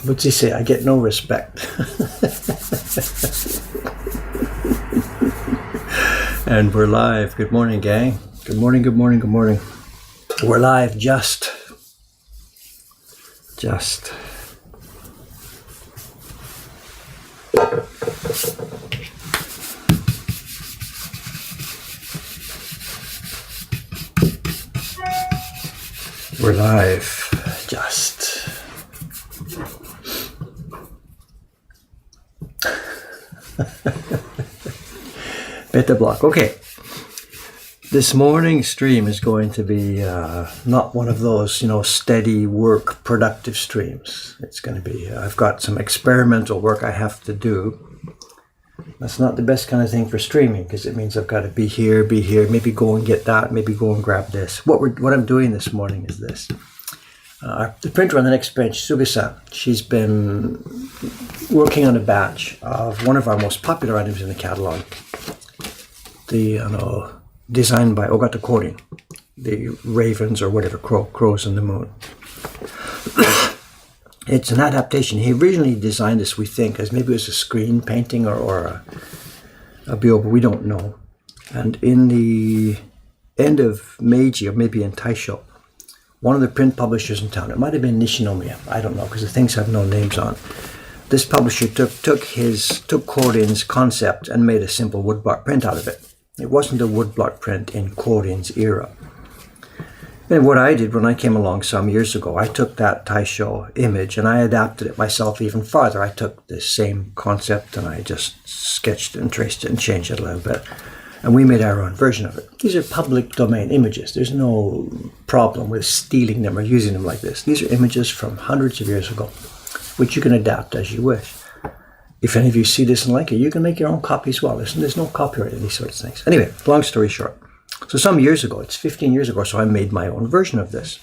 What's he say? I get no respect. And we're live. Good morning, gang. Good morning, good morning, good morning. We're live just. We're live just. Beta block. Okay. This morning's stream is going to be not one of those, steady work, productive streams. It's going to be, I've got some experimental work I have to do. That's not the best kind of thing for streaming because it means I've got to be here, maybe go and get that, maybe go and grab this. What I'm doing this morning is this. The printer on the next bench, Sugi-san, she's been working on a batch of one of our most popular items in the catalog. Designed by Ogata Korin, the ravens or whatever, crows in the moon. It's an adaptation. He originally designed this, we think, as maybe it was a screen painting or a bio, but we don't know. And in the end of Meiji, or maybe in Taisho, one of the print publishers in town, it might have been Nishinomiya, I don't know, because the things have no names on. This publisher took Korin's concept and made a simple woodblock print out of it. It wasn't a woodblock print in Korin's era. And what I did when I came along some years ago, I took that Taisho image and I adapted it myself even farther. I took this same concept and I just sketched and traced it and changed it a little bit. And we made our own version of it. These are public domain images. There's no problem with stealing them or using them like this. These are images from hundreds of years ago, which you can adapt as you wish. If any of you see this and like it, you can make your own copy as well. There's no copyright in these sorts of things. Anyway, long story short. So some years ago, it's 15 years ago, so I made my own version of this.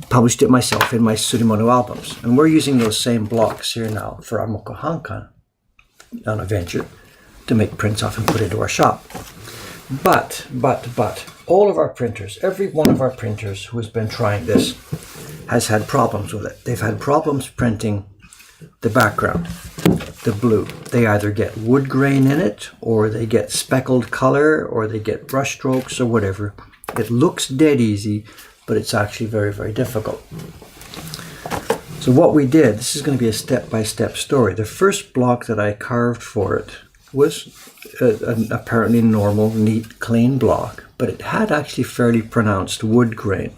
Published it myself in my Surimono albums. And we're using those same blocks here now for our Moko Hankan on a venture to make prints off and put into our shop. But, all of our printers, every one of our printers who has been trying this has had problems with it. They've had problems printing the background, the blue. They either get wood grain in it, or they get speckled color, or they get brush strokes or whatever. It looks dead easy, but it's actually very, very difficult. So what we did, this is going to be a step-by-step story. The first block that I carved for it was an apparently normal, neat, clean block, but it had actually fairly pronounced wood grain.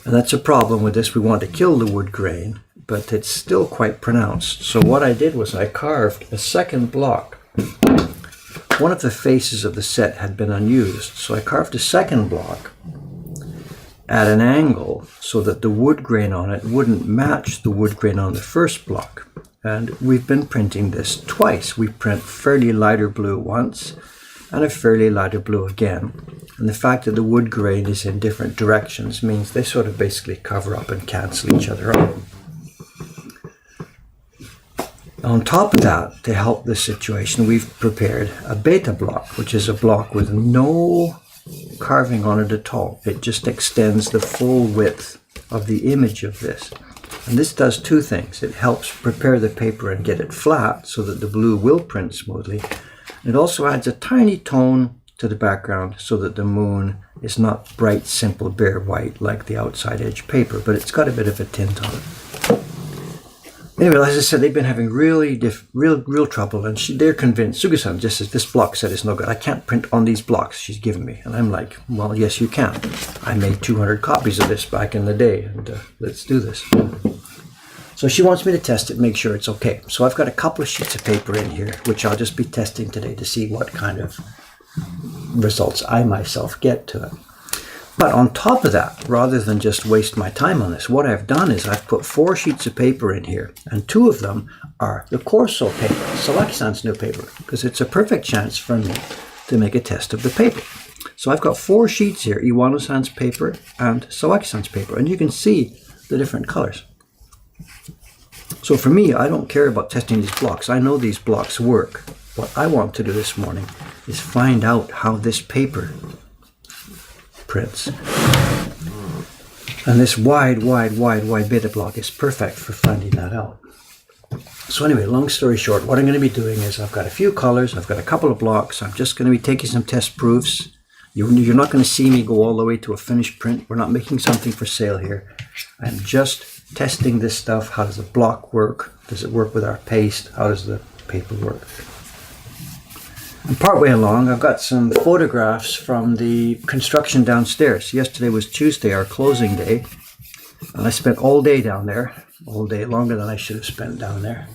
And that's a problem with this. We want to kill the wood grain, but it's still quite pronounced. So what I did was I carved a second block. One of the faces of the set had been unused, so I carved a second block at an angle so that the wood grain on it wouldn't match the wood grain on the first block. And we've been printing this twice. We print fairly lighter blue once and a fairly lighter blue again. And the fact that the wood grain is in different directions means they sort of basically cover up and cancel each other out. On top of that, to help this situation, we've prepared a beta block, which is a block with no carving on it at all. It just extends the full width of the image of this. And this does two things. It helps prepare the paper and get it flat so that the blue will print smoothly. It also adds a tiny tone to the background so that the moon is not bright, simple, bare white like the outside edge paper, but it's got a bit of a tint on it. Anyway, as I said, they've been having real trouble, and they're convinced. Sugi-san just says, this block set is no good. I can't print on these blocks she's given me. And I'm like, well, yes, you can. I made 200 copies of this back in the day, and let's do this. So she wants me to test it, make sure it's okay. So I've got a couple of sheets of paper in here, which I'll just be testing today to see what kind of results I myself get to it. But on top of that, rather than just waste my time on this, what I've done is I've put 4 sheets of paper in here, and 2 of them are the Corso paper, Sawaki-san's new paper, because it's a perfect chance for me to make a test of the paper. So I've got 4 sheets here, Iwano-san's paper and Sawaki-san's paper, and you can see the different colors. So for me, I don't care about testing these blocks. I know these blocks work. What I want to do this morning is find out how this paper prints. And this wide beta block is perfect for finding that out. So anyway, long story short, what I'm going to be doing is I've got a few colors, I've got a couple of blocks, I'm just going to be taking some test proofs. You're not going to see me go all the way to a finished print. We're not making something for sale here. I'm just testing this stuff. How does the block work? Does it work with our paste? How does the paper work? And partway along, I've got some photographs from the construction downstairs. Yesterday was Tuesday, our closing day. And I spent all day down there. All day, longer than I should have spent down there.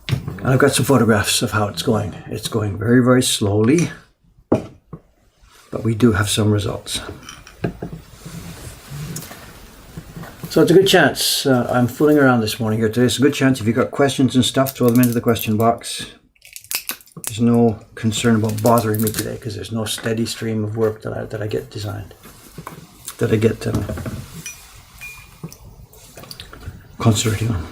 And I've got some photographs of how it's going. It's going very, very slowly, but we do have some results. So it's a good chance. I'm fooling around this morning here today. It's a good chance if you've got questions and stuff, throw them into the question box. There's no concern about bothering me today because there's no steady stream of work that I get designed, that I get concentrating on.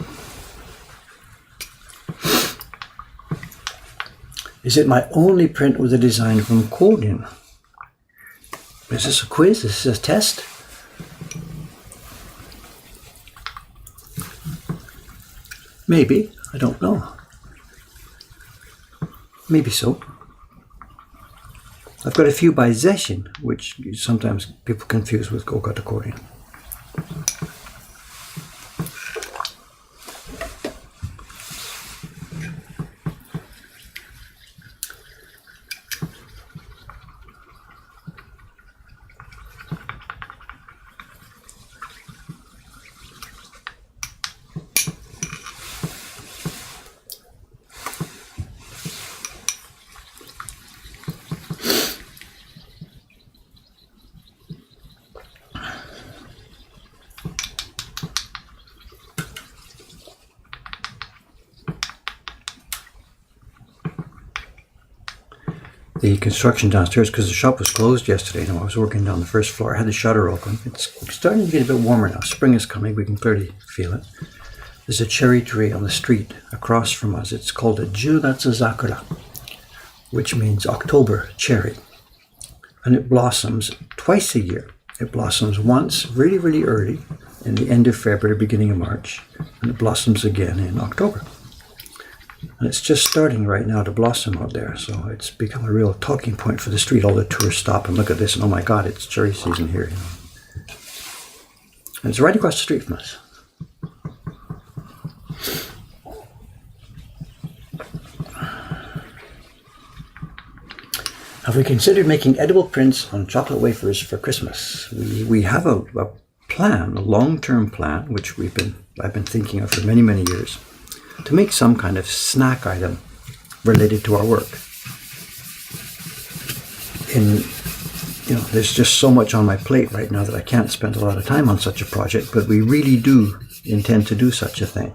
Is it my only print with a design from Codin? Is this a quiz? Is this a test? Maybe. I don't know. Maybe so. I've got a few by Zeshin, which sometimes people confuse with Ogata Codin. The construction downstairs, because the shop was closed yesterday. I was working down the first floor. I had the shutter open. It's starting to get a bit warmer now. Spring is coming. We can clearly feel it. There's a cherry tree on the street across from us. It's called a Junatsu Zakura, which means October cherry. And it blossoms twice a year. It blossoms once really, really early in the end of February, beginning of March. And it blossoms again in October. And it's just starting right now to blossom out there, so it's become a real talking point for the street. All the tourists stop and look at this, and oh my God, it's cherry season here. And it's right across the street from us. Have we considered making edible prints on chocolate wafers for Christmas? We have a plan, a long-term plan, which I've been thinking of for many, many years, to make some kind of snack item related to our work. There's just so much on my plate right now that I can't spend a lot of time on such a project, but we really do intend to do such a thing.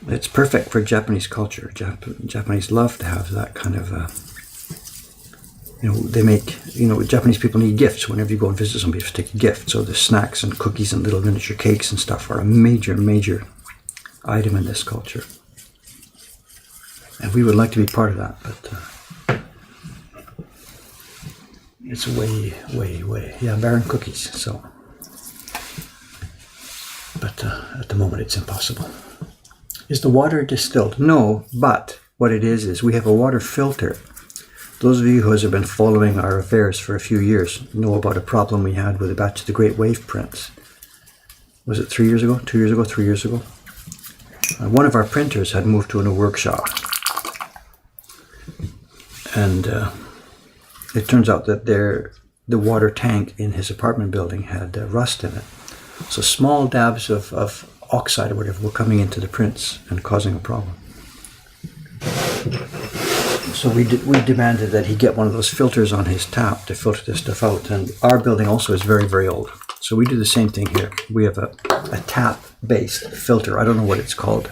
It's perfect for Japanese culture. Japanese love to have that kind of Japanese people need gifts. Whenever you go and visit somebody, you have to take a gift. So the snacks and cookies and little miniature cakes and stuff are a major, major item in this culture. And we would like to be part of that, but it's way. Yeah, barren cookies, so. But at the moment it's impossible. Is the water distilled? No, but what it is we have a water filter. Those of you who have been following our affairs for a few years know about a problem we had with a batch of the Great Wave prints. Was it 3 years ago? 2 years ago? 3 years ago? One of our printers had moved to a new workshop. And it turns out that the water tank in his apartment building had rust in it. So small dabs of oxide or whatever were coming into the prints and causing a problem. So we demanded that he get one of those filters on his tap to filter this stuff out. And our building also is very, very old. So we do the same thing here. We have a tap-based filter. I don't know what it's called.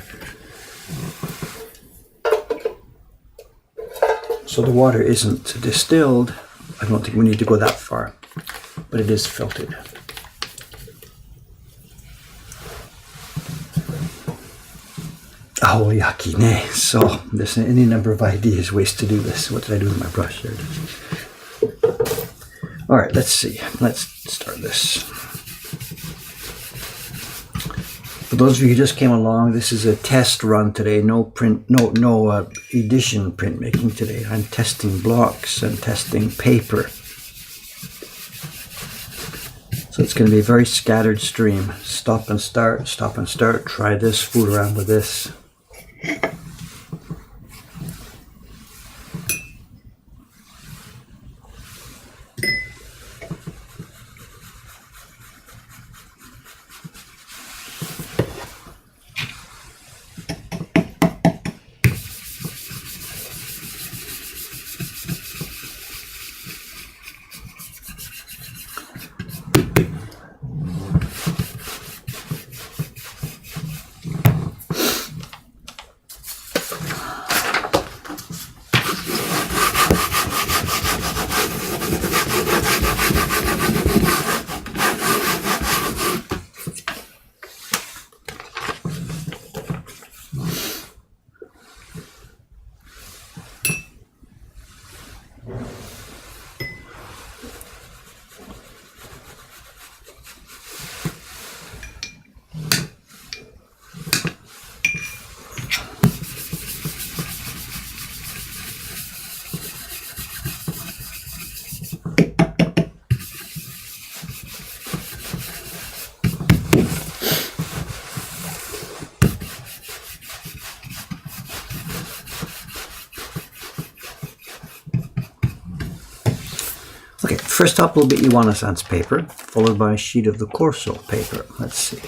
So the water isn't distilled. I don't think we need to go that far. But it is filtered. Aoyaki ne. So there's any number of ideas, ways to do this. What did I do with my brush? There it is. All right, let's see. Let's start this. For those of you who just came along, this is a test run today. No print, no edition printmaking today. I'm testing blocks and testing paper. So it's going to be a very scattered stream. Stop and start, stop and start. Try this, fool around with this. Okay, first up will be Iwanasan's paper, followed by a sheet of the Corso paper. Let's see.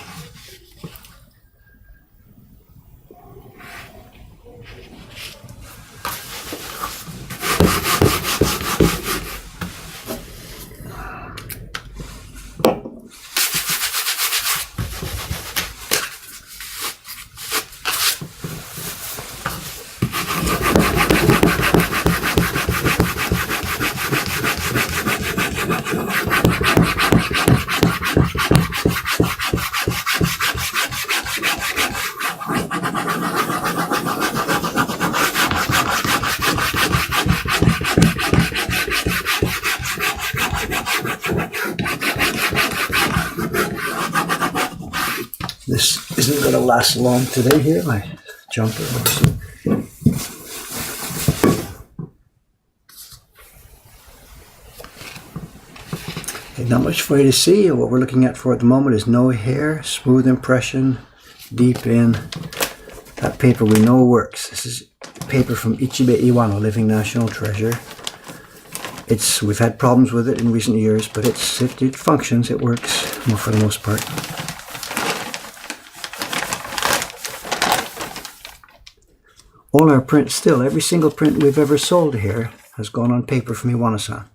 This isn't going to last long today here, my jumper. Okay, not much for you to see. What we're looking at for at the moment is no hair, smooth impression, deep in. That paper we know works. This is paper from Ichibe Iwano, Living National Treasure. We've had problems with it in recent years, but it functions, it works for the most part. All our prints still, every single print we've ever sold here has gone on paper from Iwano-san.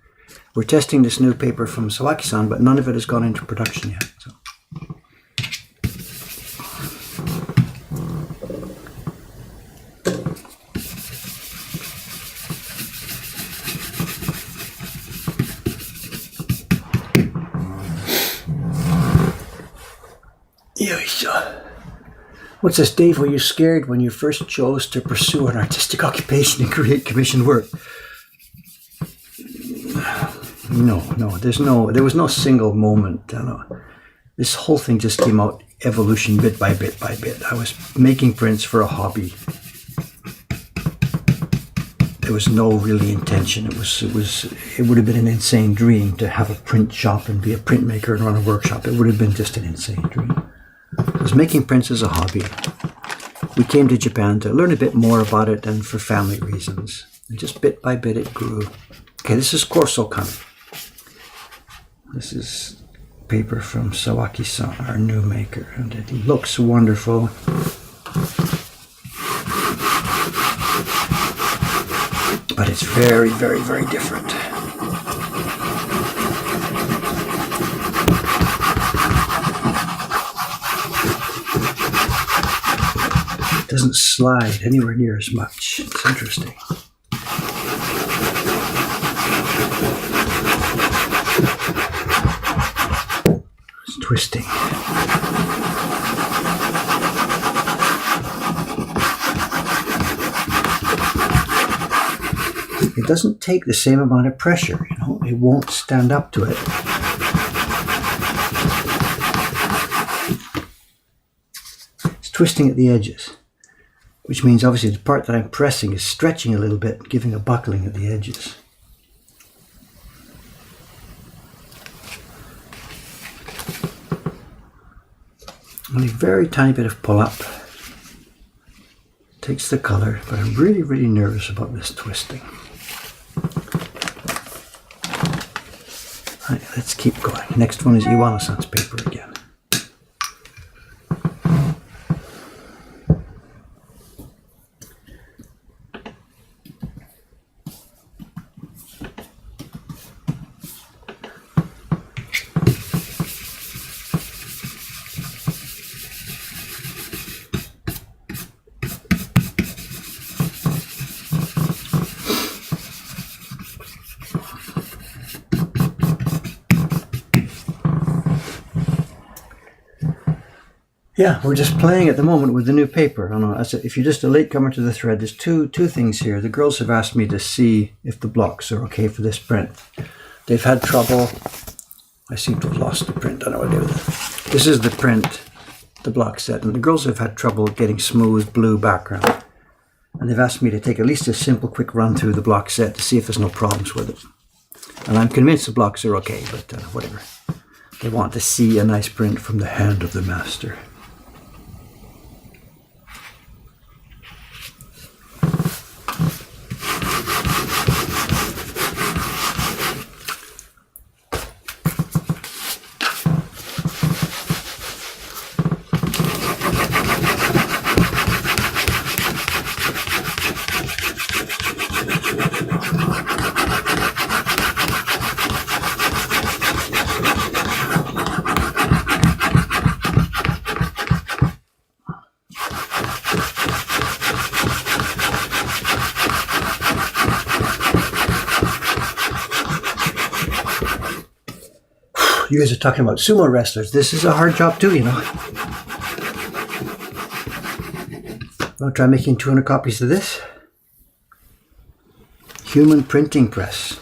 We're testing this new paper from Sawaki-san, but none of it has gone into production yet. So. What's this, Dave? Were you scared when you first chose to pursue an artistic occupation and create commissioned work? No, there was no single moment. This whole thing just came out evolution bit by bit by bit. I was making prints for a hobby. There was no really intention. It would have been an insane dream to have a print shop and be a printmaker and run a workshop. It would have been just an insane dream. I was making prints as a hobby. We came to Japan to learn a bit more about it and for family reasons. And just bit by bit it grew. Okay, this is Corso-kan. This is paper from Sawaki-san, our new maker, and it looks wonderful. But it's very, very, very different. It doesn't slide anywhere near as much. It's interesting. It's twisting. it doesn't take the same amount of pressure, you know, it won't stand up to it. It's twisting at the edges, which means obviously the part that I'm pressing is stretching a little bit, giving a buckling at the edges. Only a very tiny bit of pull up takes the color, but I'm really, really nervous about this twisting. Right, let's keep going. Next one is Iwano-san's paper again. Yeah, we're just playing at the moment with the new paper. I don't know, if you're just a latecomer to the thread, there's two things here. The girls have asked me to see if the blocks are okay for this print. They've had trouble. I seem to have lost the print. I don't know what to do with it. This is the print, the block set, and the girls have had trouble getting smooth blue background. And they've asked me to take at least a simple quick run through the block set to see if there's no problems with it. And I'm convinced the blocks are okay, but whatever. They want to see a nice print from the hand of the master. You guys are talking about sumo wrestlers. This is a hard job too, you know. Want to try making 200 copies of this? Human printing press.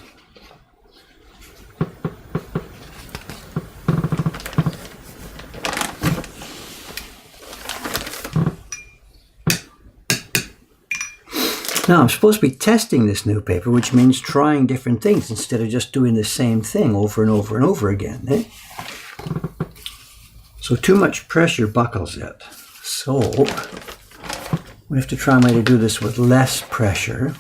Now, I'm supposed to be testing this new paper, which means trying different things instead of just doing the same thing over and over and over again. Eh? So too much pressure buckles it. So we have to try and way to do this with less pressure.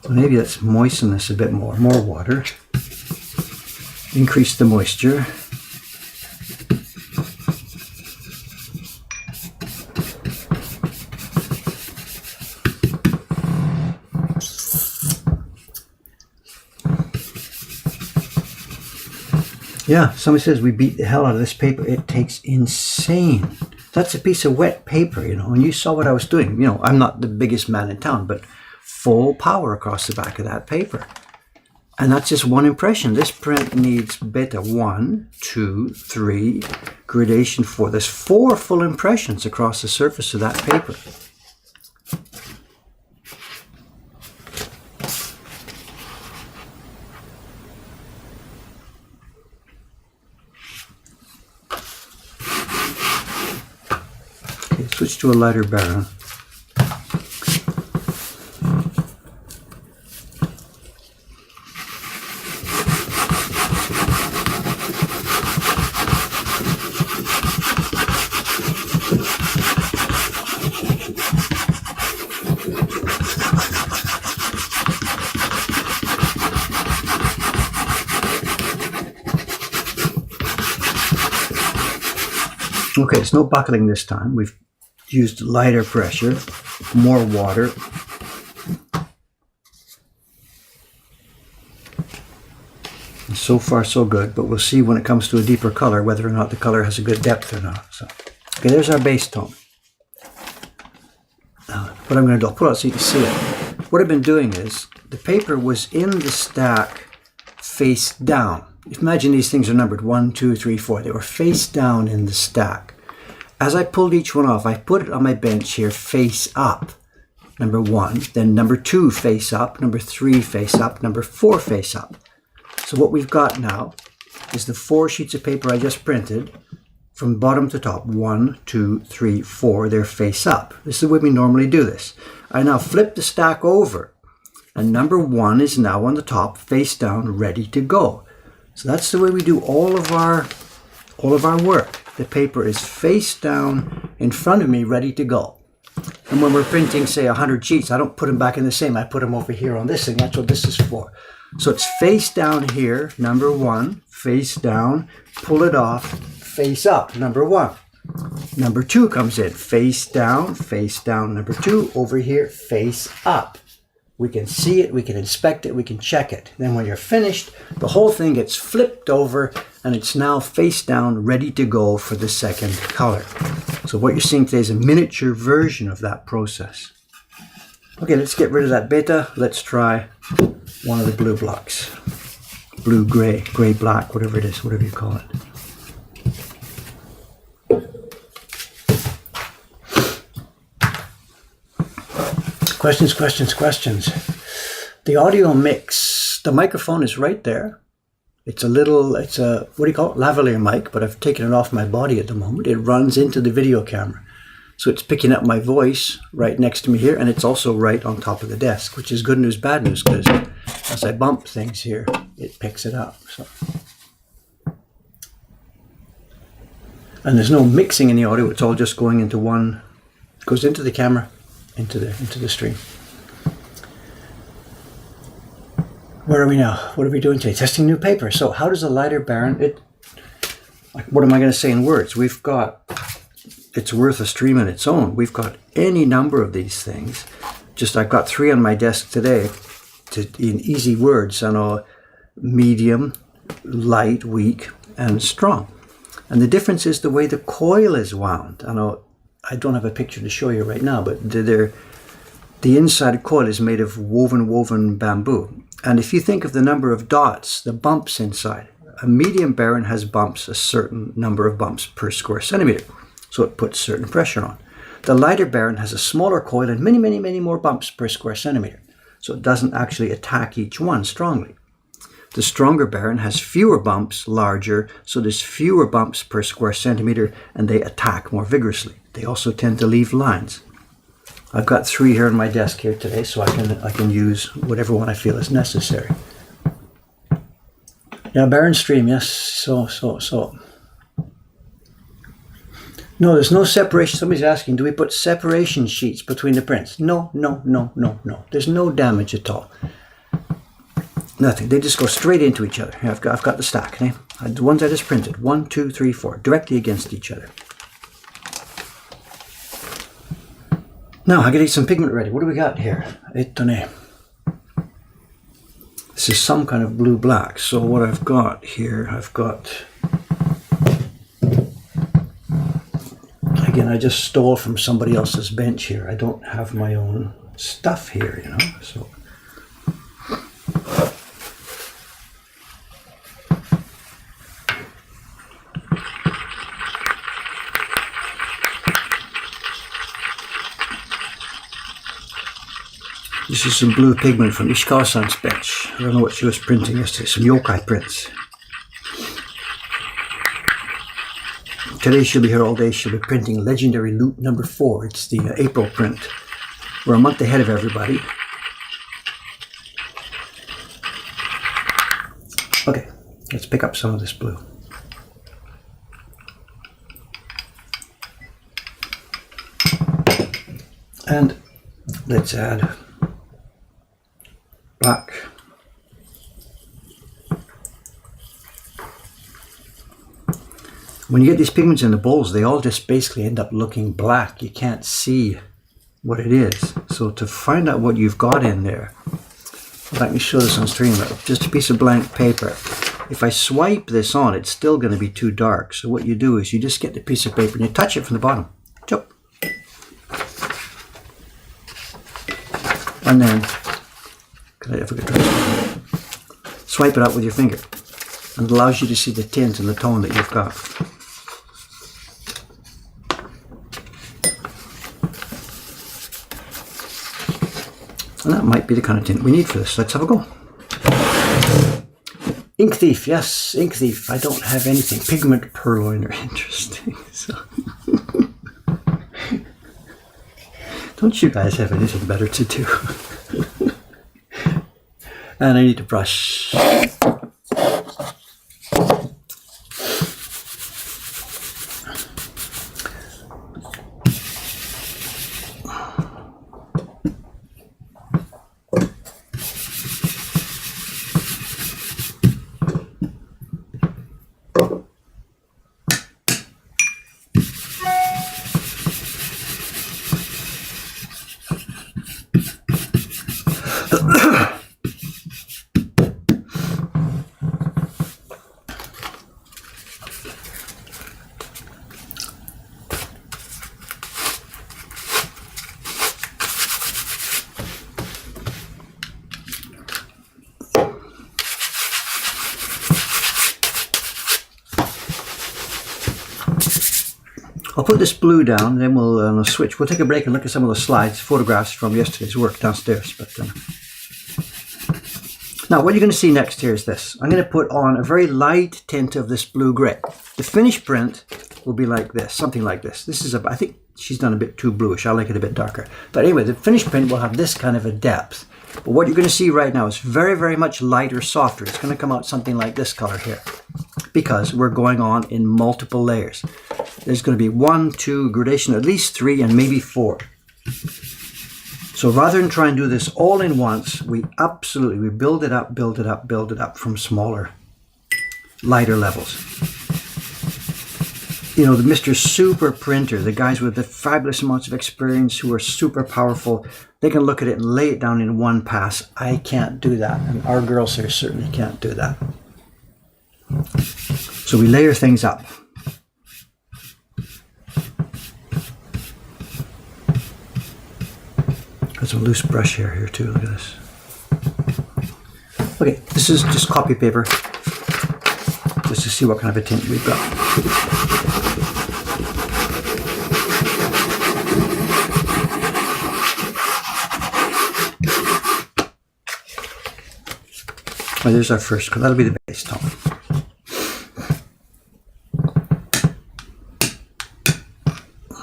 Maybe let's moisten this a bit more water. Increase the moisture. Yeah, somebody says we beat the hell out of this paper. It takes insane. That's a piece of wet paper, you know, and you saw what I was doing. You know, I'm not the biggest man in town, but full power across the back of that paper. And that's just one impression. This print needs beta 1, 2, 3, gradation 4. There's 4 full impressions across the surface of that paper. Switch to a lighter brown. Okay, it's no buckling this time. We've used lighter pressure, more water. And so far so good, but we'll see when it comes to a deeper color whether or not the color has a good depth or not. So, okay, there's our base tone. Now, what I'm going to do, I'll pull it out so you can see it. What I've been doing is, the paper was in the stack face down. Imagine these things are numbered 1, 2, 3, 4. They were face down in the stack. As I pulled each one off, I put it on my bench here face up. number 1, then number 2 face up, number 3 face up, number 4 face up. So what we've got now is the 4 sheets of paper I just printed from bottom to top. 1, 2, 3, 4, they're face up. This is the way we normally do this. I now flip the stack over, and number 1 is now on the top, face down, ready to go. So that's the way we do all of our work. The paper is face down in front of me, ready to go. And when we're printing, say, 100 sheets, I don't put them back in the same. I put them over here on this thing. That's what this is for. So it's face down here, number 1, face down, pull it off, face up, number 1. Number 2 comes in, face down, number 2, over here, face up. We can see it, we can inspect it, we can check it. Then when you're finished, the whole thing gets flipped over and it's now face down, ready to go for the second color. So what you're seeing today is a miniature version of that process. Okay, let's get rid of that beta. Let's try one of the blue blocks. Blue, gray, gray, black, whatever it is, whatever you call it. Questions, questions, questions. The audio mix, the microphone is right there. It's a, what do you call it? Lavalier mic, but I've taken it off my body at the moment. It runs into the video camera. So it's picking up my voice right next to me here, and it's also right on top of the desk, which is good news, bad news, because as I bump things here, it picks it up. So. And there's no mixing in the audio, it's all just going into one, goes into the camera, into the stream. Where are we now? What are we doing today? Testing new paper. So how does a Leiter Baron, what am I going to say in words? We've got, it's worth a stream on its own. We've got any number of these things. Just I've got 3 on my desk today in easy words. I know medium, light, weak, and strong. And the difference is the way the coil is wound. I know I don't have a picture to show you right now, but the inside coil is made of woven bamboo. And if you think of the number of dots, the bumps inside, a medium Baron has bumps, a certain number of bumps per square centimeter. So it puts certain pressure on. The Leiter Baron has a smaller coil and many, many, many more bumps per square centimeter. So it doesn't actually attack each one strongly. The stronger Baron has fewer bumps, larger, so there's fewer bumps per square centimeter, and they attack more vigorously. They also tend to leave lines. I've got 3 here on my desk here today, so I can use whatever one I feel is necessary. Now, Baron stream, yes, so. No, there's no separation. Somebody's asking, do we put separation sheets between the prints? No. There's no damage at all. Nothing. They just go straight into each other. Here, I've got the stack. Okay? The ones I just printed. 1, 2, 3, 4. Directly against each other. Now, I gotta get some pigment ready. What do we got here? Étonné. This is some kind of blue-black. So what I've got here, again, I just stole from somebody else's bench here. I don't have my own stuff here, you know. So. This is some blue pigment from Ishikawa-san's bench. I don't know what she was printing yesterday. Some yokai prints. Today she'll be here all day. She'll be printing Legendary Loot number 4. It's the April print. We're a month ahead of everybody. Okay, let's pick up some of this blue. And let's add black. When you get these pigments in the bowls, they all just basically end up looking black. You can't see what it is. So to find out what you've got in there, let me show this on stream. Just a piece of blank paper. If I swipe this on, it's still going to be too dark. So what you do is you just get the piece of paper and you touch it from the bottom. Chop. And then swipe it out with your finger, and it allows you to see the tint and the tone that you've got. And that might be the kind of tint we need for this. Let's have a go. Ink Thief, yes, Ink Thief. I don't have anything. Pigment Purloiner, interesting. So. Don't you guys have anything better to do? And I need to brush. I'll put this blue down, then we'll switch. We'll take a break and look at some of the slides, photographs from yesterday's work downstairs. But now what you're going to see next here is this. I'm going to put on a very light tint of this blue-gray. The finished print will be like this, something like this. This is, I think she's done a bit too bluish. I like it a bit darker. But anyway, the finished print will have this kind of a depth. But what you're going to see right now is very, very much lighter, softer. It's going to come out something like this color here, because we're going on in multiple layers. There's going to be 1, 2, gradation, at least 3, and maybe 4. So rather than try and do this all in once, we build it up, build it up, build it up from smaller, lighter levels. You know, the Mr. Super Printer, the guys with the fabulous amounts of experience who are super powerful, they can look at it and lay it down in one pass. I can't do that, and our girls here certainly can't do that. So we layer things up. Got some loose brush hair here too, look at this. Okay, this is just copy paper, just to see what kind of a tint we've got. Well, there's our first color, that'll be the base tone.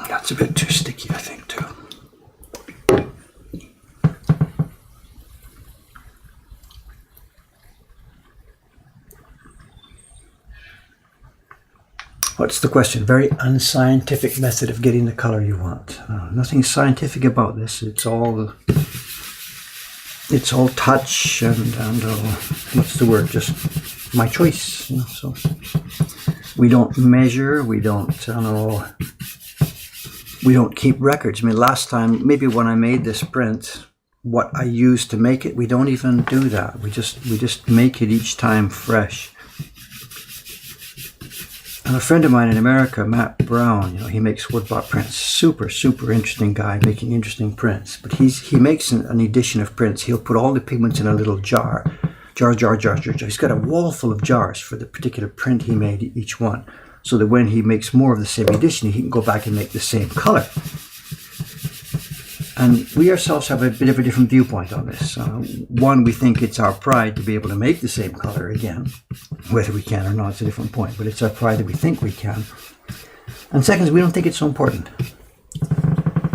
That's a bit too sticky, I think, too. What's the question? Very unscientific method of getting the color you want. Nothing scientific about this. It's all touch and what's the word? Just my choice. You know, so we don't measure. We don't keep records. I mean, last time, maybe when I made this print, what I used to make it, we don't even do that. We just make it each time fresh. And a friend of mine in America, Matt Brown, you know, he makes woodblock prints. Super, super interesting guy making interesting prints. But he makes an edition of prints. He'll put all the pigments in a little jar. Jar. He's got a wall full of jars for the particular print he made, each one. So that when he makes more of the same edition, he can go back and make the same color. And we ourselves have a bit of a different viewpoint on this. One, we think it's our pride to be able to make the same color again. Whether we can or not, it's a different point. But it's our pride that we think we can. And second, we don't think it's so important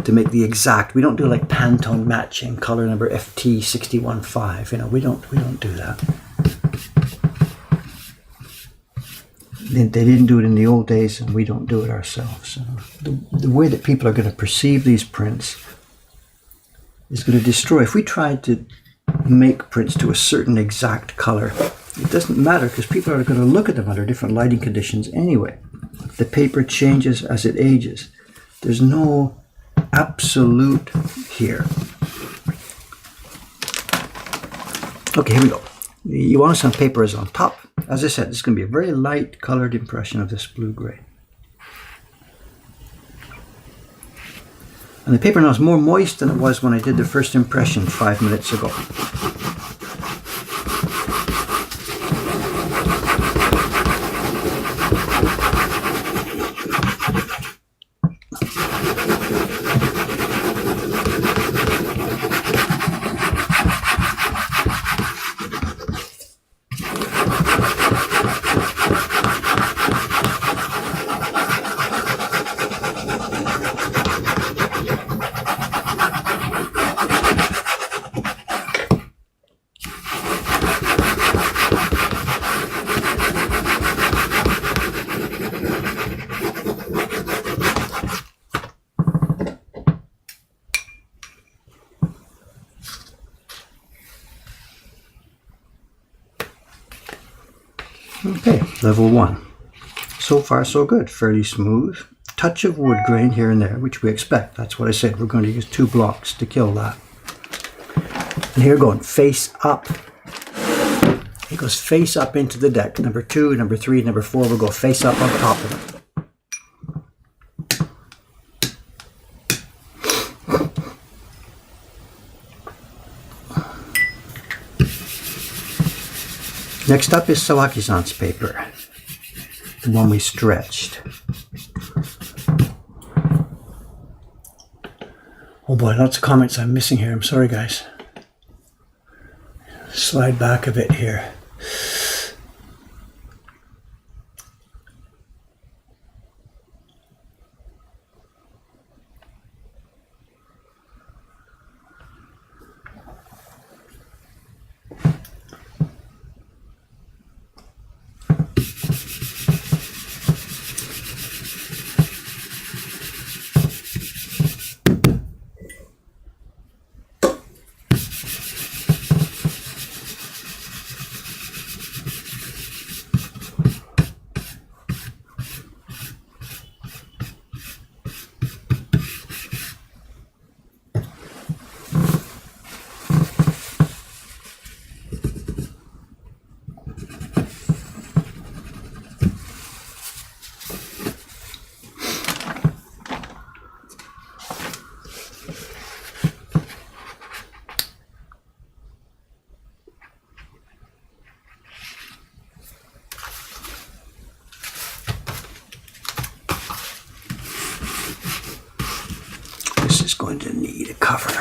to make the exact. We don't do like Pantone matching color number FT615. You know, we don't do that. They didn't do it in the old days, and we don't do it ourselves. The way that people are going to perceive these prints is going to destroy. If we tried to make prints to a certain exact color, it doesn't matter, because people are going to look at them under different lighting conditions anyway. The paper changes as it ages. There's no absolute here. Okay, here we go. The Iwanasan paper is on top. As I said, this is going to be a very light colored impression of this blue-gray. And the paper now is more moist than it was when I did the first impression 5 minutes ago. Level 1. So far so good, fairly smooth. Touch of wood grain here and there, which we expect. That's what I said, we're going to use 2 blocks to kill that. And here going face up. It goes face up into the deck. Number 2, number 3, number 4 will go face up on top of it. Next up is Sawaki-san's paper, the one we stretched. Oh boy, lots of comments I'm missing here. I'm sorry, guys. Slide back a bit here. This is going to need a cover.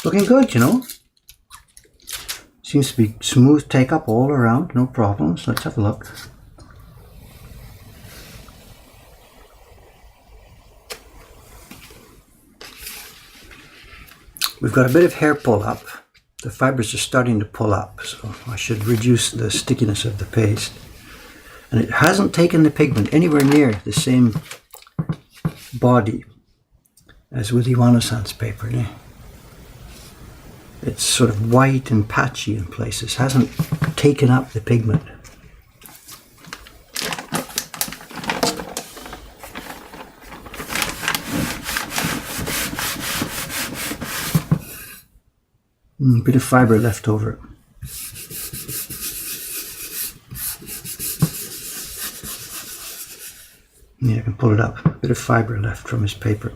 Looking good, you know. Seems to be smooth take up all around, no problems. Let's have a look. We've got a bit of hair pull up. The fibers are starting to pull up, so I should reduce the stickiness of the paste. And it hasn't taken the pigment anywhere near the same body as with Iwano-san's paper. Eh? It's sort of white and patchy in places, hasn't taken up the pigment. Bit of fiber left over. Yeah, I can pull it up. A bit of fiber left from his paper.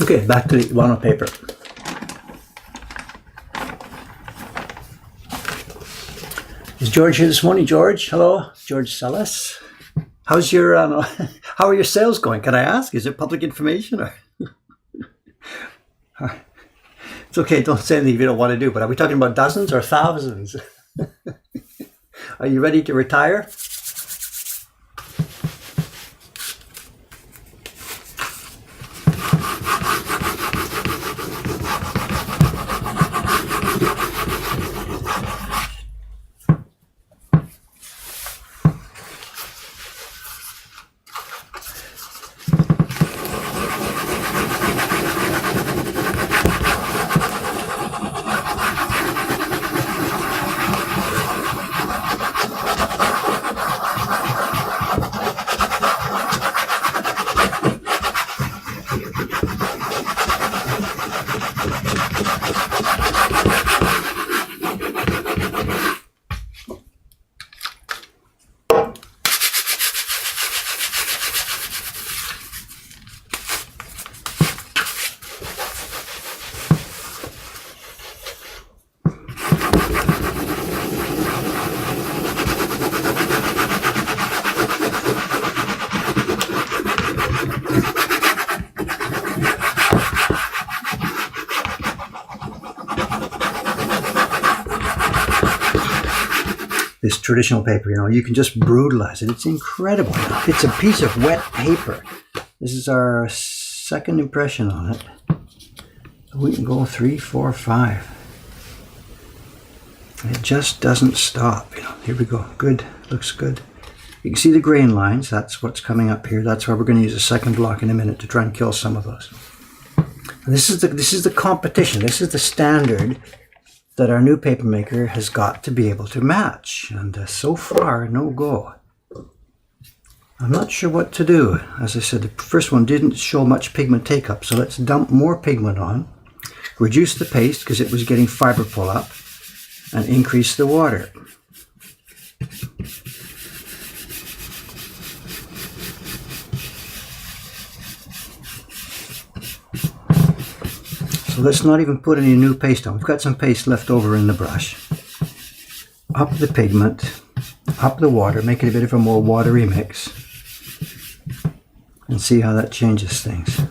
Okay, back to the Iguana paper. Is George here this morning? George, hello, George Salas. How's your how are your sales going? Can I ask? Is it public information or? It's okay. Don't say anything if you don't want to do. But are we talking about dozens or thousands? Are you ready to retire? This traditional paper, you can just brutalize it. It's incredible. It's a piece of wet paper. This is our second impression on it. We can go 3, 4, 5. It just doesn't stop. Here we go. Good. Looks good. You can see the grain lines. That's what's coming up here. That's why we're going to use a second block in a minute to try and kill some of those. And this is the competition. This is the standard that our new paper maker has got to be able to match. And so far, no go. I'm not sure what to do. As I said, the first one didn't show much pigment take up, so let's dump more pigment on, reduce the paste because it was getting fiber pull up, and increase the water. So let's not even put any new paste on. We've got some paste left over in the brush. Up the pigment, up the water, make it a bit of a more watery mix, and see how that changes things.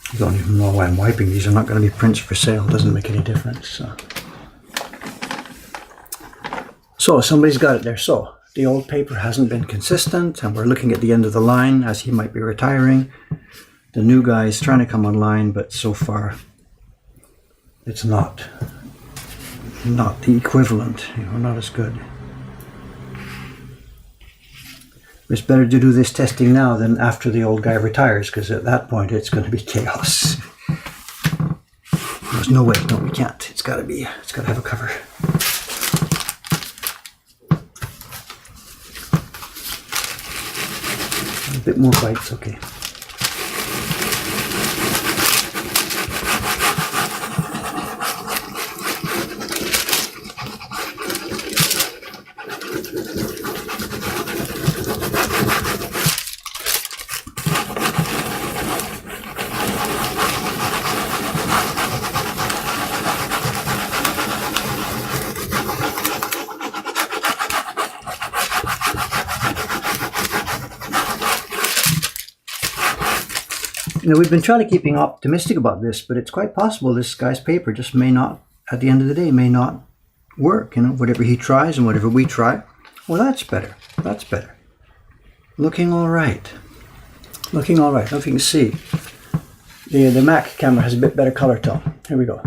I don't even know why I'm wiping. These are not going to be prints for sale. It doesn't make any difference. So somebody's got it there. So the old paper hasn't been consistent, and we're looking at the end of the line as he might be retiring. The new guy is trying to come online, but so far it's not the equivalent. Not as good. It's better to do this testing now than after the old guy retires, because at that point it's going to be chaos. There's no way. No, we can't. It's got to have a cover. A bit more bites, okay. We've been trying to keep optimistic about this, but it's quite possible this guy's paper just may not, at the end of the day, may not work. Whatever he tries and whatever we try. Well, that's better. That's better. Looking all right. Looking all right. I don't know if you can see. The Mac camera has a bit better color tone. Here we go.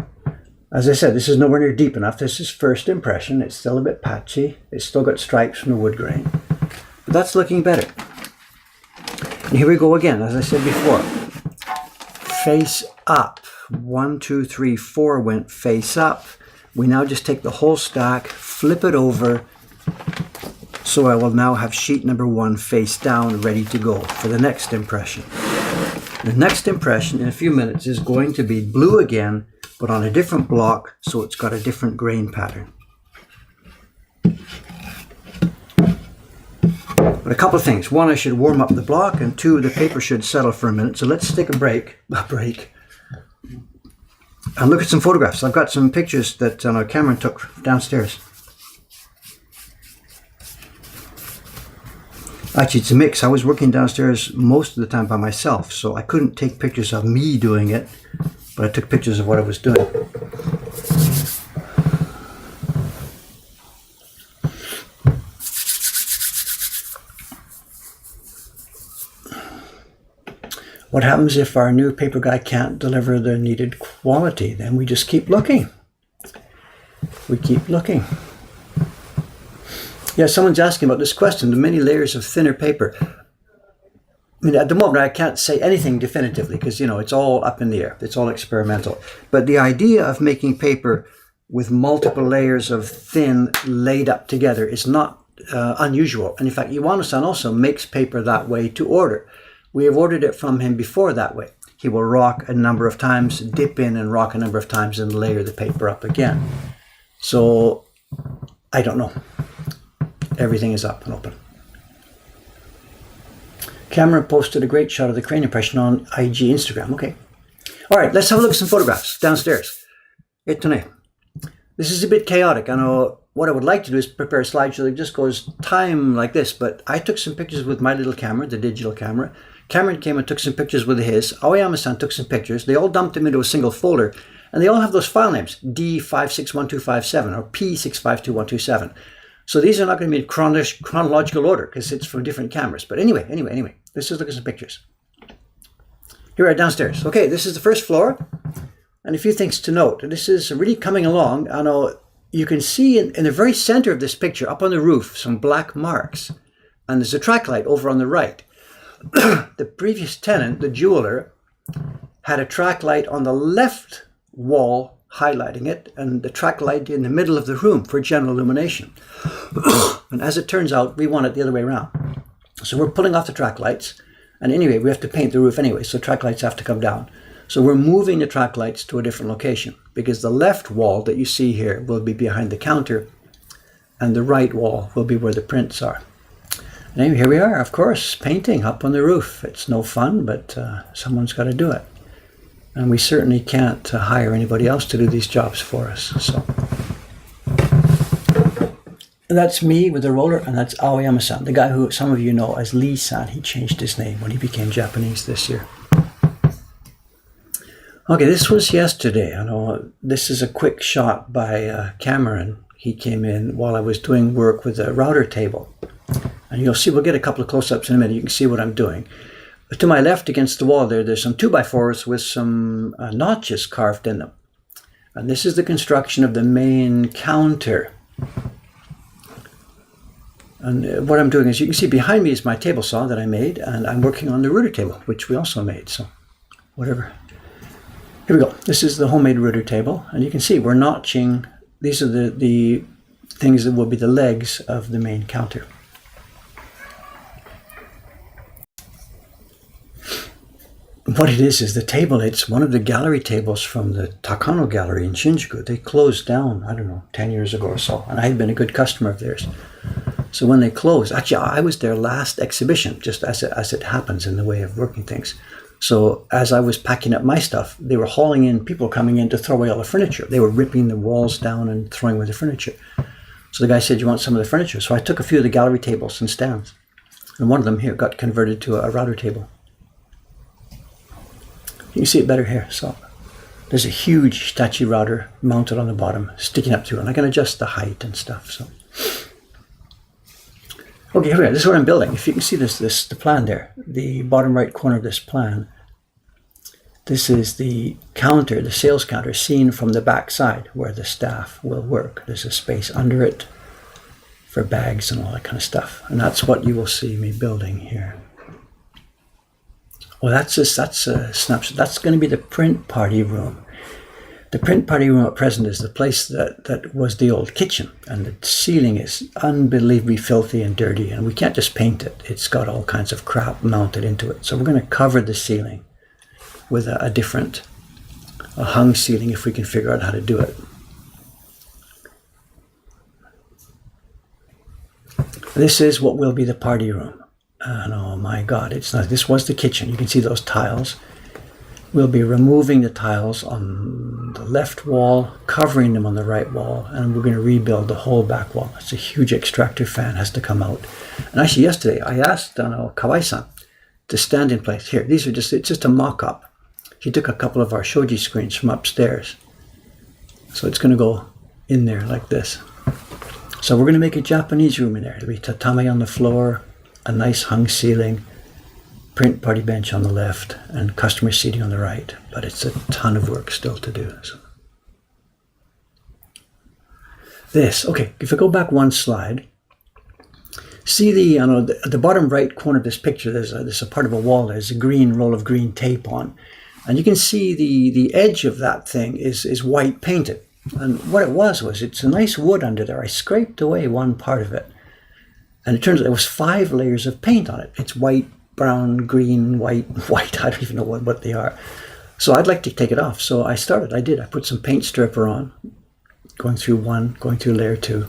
As I said, this is nowhere near deep enough. This is first impression. It's still a bit patchy. It's still got stripes from the wood grain. But that's looking better. And here we go again, as I said before. Face up. 1, 2, 3, 4 went face up. We now just take the whole stack, flip it over. So I will now have sheet number 1 face down, ready to go for the next impression. The next impression in a few minutes is going to be blue again, but on a different block, so it's got a different grain pattern. But a couple of things. One, I should warm up the block, and two, the paper should settle for a minute. So let's take a break, and look at some photographs. I've got some pictures that Cameron took downstairs. Actually, it's a mix. I was working downstairs most of the time by myself, so I couldn't take pictures of me doing it, but I took pictures of what I was doing. What happens if our new paper guy can't deliver the needed quality? Then we just keep looking. We keep looking. Yeah, someone's asking about this question, the many layers of thinner paper. I mean, at the moment, I can't say anything definitively because, it's all up in the air. It's all experimental. But the idea of making paper with multiple layers of thin laid up together is not unusual. And in fact, Iwano-san also makes paper that way to order. We have ordered it from him before that way. He will rock a number of times, dip in and rock a number of times and layer the paper up again. So, I don't know. Everything is up and open. Cameron posted a great shot of the crane impression on IG Instagram. Okay. All right, let's have a look at some photographs downstairs. Etone. This is a bit chaotic. I know what I would like to do is prepare a slideshow that just goes time like this, but I took some pictures with my little camera, the digital camera. Cameron came and took some pictures with his. Aoyama-san took some pictures. They all dumped them into a single folder, and they all have those file names, D561257 or P652127. So these are not going to be in chronological order because it's from different cameras. But anyway, let's just look at some pictures. Here we are downstairs. Okay, this is the first floor. And a few things to note. This is really coming along. I know you can see in the very center of this picture, up on the roof, some black marks. And there's a track light over on the right. The previous tenant, the jeweler, had a track light on the left wall highlighting it, and the track light in the middle of the room for general illumination. And as it turns out, we want it the other way around. So we're pulling off the track lights, and anyway, we have to paint the roof anyway, so track lights have to come down. So we're moving the track lights to a different location, because the left wall that you see here will be behind the counter, and the right wall will be where the prints are. And anyway, here we are, of course, painting up on the roof. It's no fun, but someone's got to do it. And we certainly can't hire anybody else to do these jobs for us. So and that's me with the roller, and that's Aoyama-san, the guy who some of you know as Lee-san. He changed his name when he became Japanese this year. Okay, this was yesterday. I know this is a quick shot by Cameron. He came in while I was doing work with a router table. And you'll see, we'll get a couple of close-ups in a minute. You can see what I'm doing. To my left against the wall there's some 2x4s with some notches carved in them. And this is the construction of the main counter. And what I'm doing is, you can see behind me is my table saw that I made, and I'm working on the router table, which we also made, so whatever. Here we go. This is the homemade router table, and you can see we're notching. These are the things that will be the legs of the main counter. What it is the table. It's one of the gallery tables from the Takano Gallery in Shinjuku. They closed down, 10 years ago or so, and I had been a good customer of theirs. So when they closed, actually I was their last exhibition, just as it happens in the way of working things. So as I was packing up my stuff, they were hauling in people coming in to throw away all the furniture. They were ripping the walls down and throwing away the furniture. So the guy said, "You want some of the furniture?" So I took a few of the gallery tables and stands, and one of them here got converted to a router table. You can see it better here. So there's a huge Hitachi router mounted on the bottom, sticking up through, and I can adjust the height and stuff. So, okay, here we are. This is what I'm building. If you can see the plan there, the bottom right corner of this plan. This is the counter, the sales counter, seen from the back side where the staff will work. There's a space under it for bags and all that kind of stuff, and that's what you will see me building here. Well, that's a snapshot. That's going to be the print party room. The print party room at present is the place that was the old kitchen, and the ceiling is unbelievably filthy and dirty, and we can't just paint it. It's got all kinds of crap mounted into it. So we're going to cover the ceiling with a different hung ceiling if we can figure out how to do it. This is what will be the party room. And oh my God, it's not. This was the kitchen. You can see those tiles. We'll be removing the tiles on the left wall, covering them on the right wall, and we're going to rebuild the whole back wall. It's a huge extractor fan has to come out. And actually yesterday I asked Kawai-san to stand in place. Here, it's just a mock-up. He took a couple of our shoji screens from upstairs. So it's going to go in there like this. So we're going to make a Japanese room in there. There'll be tatami on the floor, a nice hung ceiling, print party bench on the left, and customer seating on the right. But it's a ton of work still to do. So. This, okay, if I go back one slide, see the bottom right corner of this picture, there's a part of a wall, there's a green roll of green tape on. And you can see the edge of that thing is white painted. And what it was it's a nice wood under there. I scraped away one part of it. And it turns out there was 5 layers of paint on it. It's white, brown, green, white, I don't even know what they are. So I'd like to take it off. So I did. I put some paint stripper on, going through one, going through layer 2.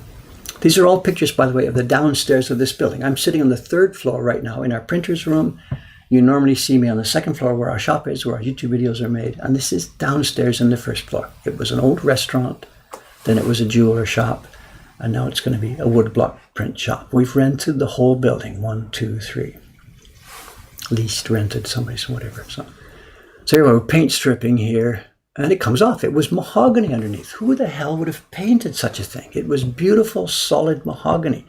These are all pictures, by the way, of the downstairs of this building. I'm sitting on the 3rd floor right now in our printer's room. You normally see me on the 2nd floor where our shop is, where our YouTube videos are made. And this is downstairs in the 1st floor. It was an old restaurant, then it was a jeweler shop, and now it's going to be a woodblock print shop. We've rented the whole building, 1, 2, 3. Leased, rented, somebody's, whatever. So here we're paint stripping here, and it comes off. It was mahogany underneath. Who the hell would have painted such a thing? It was beautiful, solid mahogany.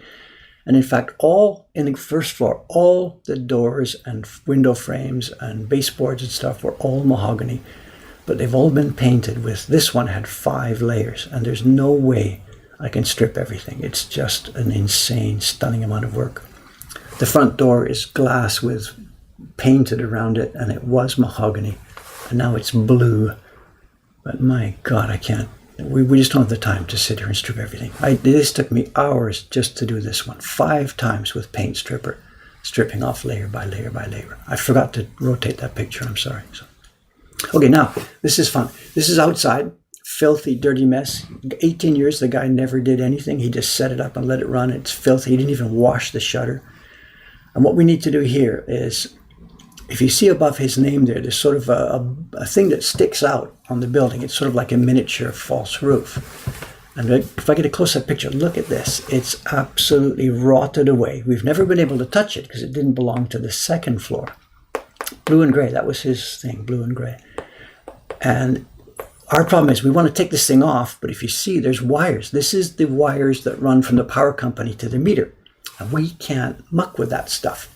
And in fact, all in the 1st floor, all the doors and window frames and baseboards and stuff were all mahogany. But they've all been painted with, this one had 5 layers, and there's no way I can strip everything. It's just an insane, stunning amount of work. The front door is glass with painted around it, and it was mahogany, and now it's blue. But my God, I can't. We just don't have the time to sit here and strip everything. This took me hours just to do this one, 5 times with paint stripper, stripping off layer by layer by layer. I forgot to rotate that picture, I'm sorry. So. Okay, now, this is fun. This is outside, filthy, dirty mess. 18 years, the guy never did anything. He just set it up and let it run. It's filthy. He didn't even wash the shutter. And what we need to do here is, if you see above his name there, there's sort of a thing that sticks out on the building. It's sort of like a miniature false roof. And if I get a close-up picture, look at this. It's absolutely rotted away. We've never been able to touch it because it didn't belong to the 2nd floor. Blue and gray, that was his thing, blue and gray. And our problem is we want to take this thing off, but if you see, there's wires. This is the wires that run from the power company to the meter. And we can't muck with that stuff.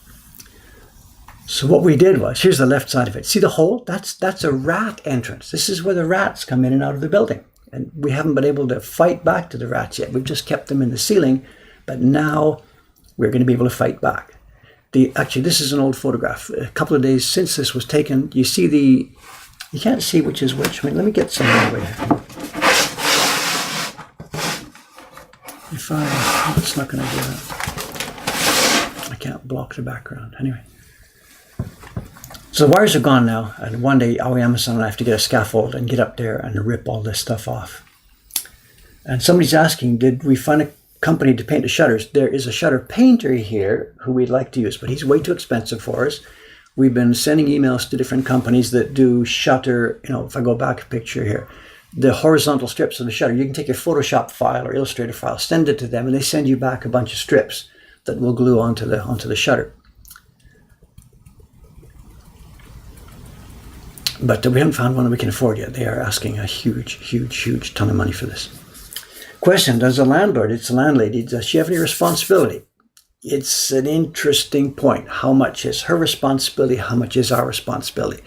So what we did was, here's the left side of it. See the hole? That's a rat entrance. This is where the rats come in and out of the building. And we haven't been able to fight back to the rats yet. We've just kept them in the ceiling, but now we're going to be able to fight back. Actually, this is an old photograph. A couple of days since this was taken, you see you can't see which is which. Let me get some over here. It's not going to do that. I can't block the background. Anyway. So the wires are gone now, and one day Aoyama-san and I have to get a scaffold and get up there and rip all this stuff off. And somebody's asking, did we find a company to paint the shutters? There is a shutter painter here who we'd like to use, but he's way too expensive for us. We've been sending emails to different companies that do shutter, if I go back a picture here, the horizontal strips of the shutter. You can take your Photoshop file or Illustrator file, send it to them, and they send you back a bunch of strips that will glue onto the shutter. But we haven't found one that we can afford yet. They are asking a huge ton of money for this. Question, it's the landlady, does she have any responsibility? It's an interesting point. How much is her responsibility? How much is our responsibility?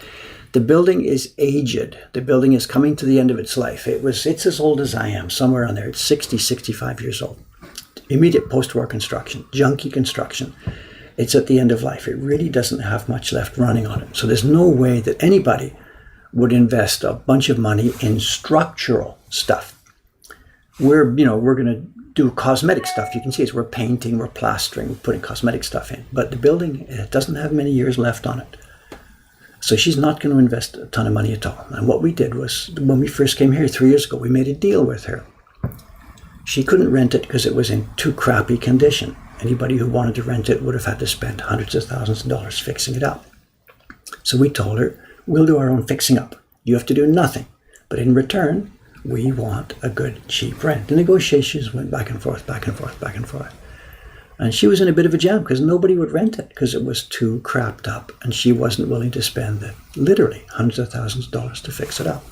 The building is aged. The building is coming to the end of its life. It's as old as I am, somewhere on there. It's 60, 65 years old. Immediate post-war construction, junky construction. It's at the end of life. It really doesn't have much left running on it. So there's no way that anybody would invest a bunch of money in structural stuff. We're going to do cosmetic stuff. You can see we're painting, we're plastering, we're putting cosmetic stuff in. But the building, it doesn't have many years left on it. So she's not going to invest a ton of money at all. And what we did was, when we first came here 3 years ago, we made a deal with her. She couldn't rent it because it was in too crappy condition. Anybody who wanted to rent it would have had to spend hundreds of thousands of dollars fixing it up. So we told her, we'll do our own fixing up. You have to do nothing. But in return, we want a good, cheap rent. The negotiations went back and forth, back and forth, back and forth. And she was in a bit of a jam because nobody would rent it because it was too crapped up, and she wasn't willing to spend literally hundreds of thousands of dollars to fix it up.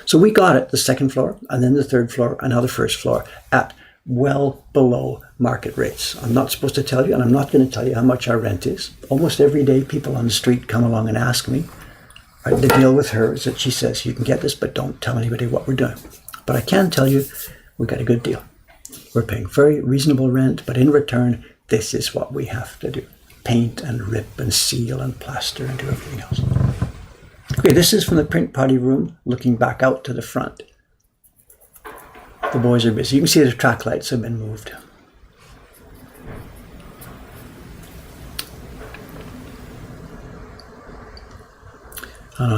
So we got it, the second floor, and then the third floor, and now the first floor, at well below market rates. I'm not supposed to tell you, and I'm not going to tell you how much our rent is. Almost every day people on the street come along and ask me. The deal with her is that she says, you can get this, but don't tell anybody what we're doing. But I can tell you, we got a good deal. We're paying very reasonable rent, but in return, this is what we have to do. Paint and rip and seal and plaster and do everything else. Okay, this is from the print party room, looking back out to the front. The boys are busy. You can see the track lights have been moved.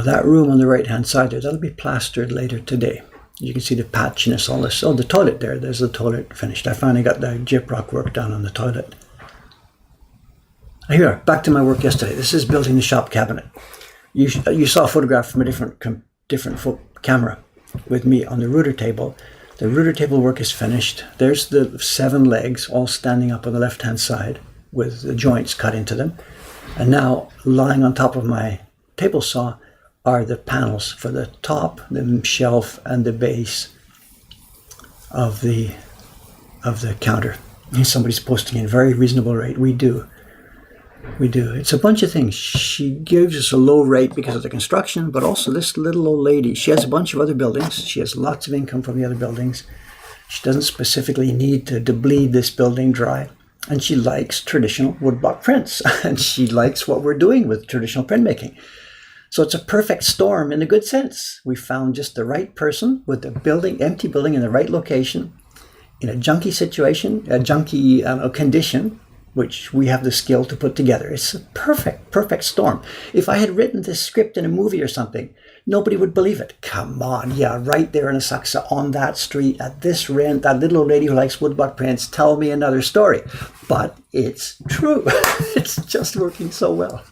That room on the right-hand side there, that'll be plastered later today. You can see the patchiness, all this. Oh, the toilet there. There's the toilet finished. I finally got the gyprock work done on the toilet. Here, back to my work yesterday. This is building the shop cabinet. You saw a photograph from a different camera with me on the router table. The router table work is finished. There's the 7 legs all standing up on the left-hand side with the joints cut into them. And now, lying on top of my table saw are the panels for the top, the shelf, and the base of the counter. Somebody's posting in very reasonable rate. We do. It's a bunch of things. She gives us a low rate because of the construction, but also this little old lady, she has a bunch of other buildings. She has lots of income from the other buildings. She doesn't specifically need to bleed this building dry. And she likes traditional woodblock prints. And she likes what we're doing with traditional printmaking. So it's a perfect storm in a good sense. We found just the right person with the empty building in the right location, in a junky situation, a junky condition, which we have the skill to put together. It's a perfect storm. If I had written this script in a movie or something, nobody would believe it. Come on, yeah, right there in Asakusa, on that street, at this rent, that little old lady who likes woodblock prints, tell me another story. But it's true. It's just working so well.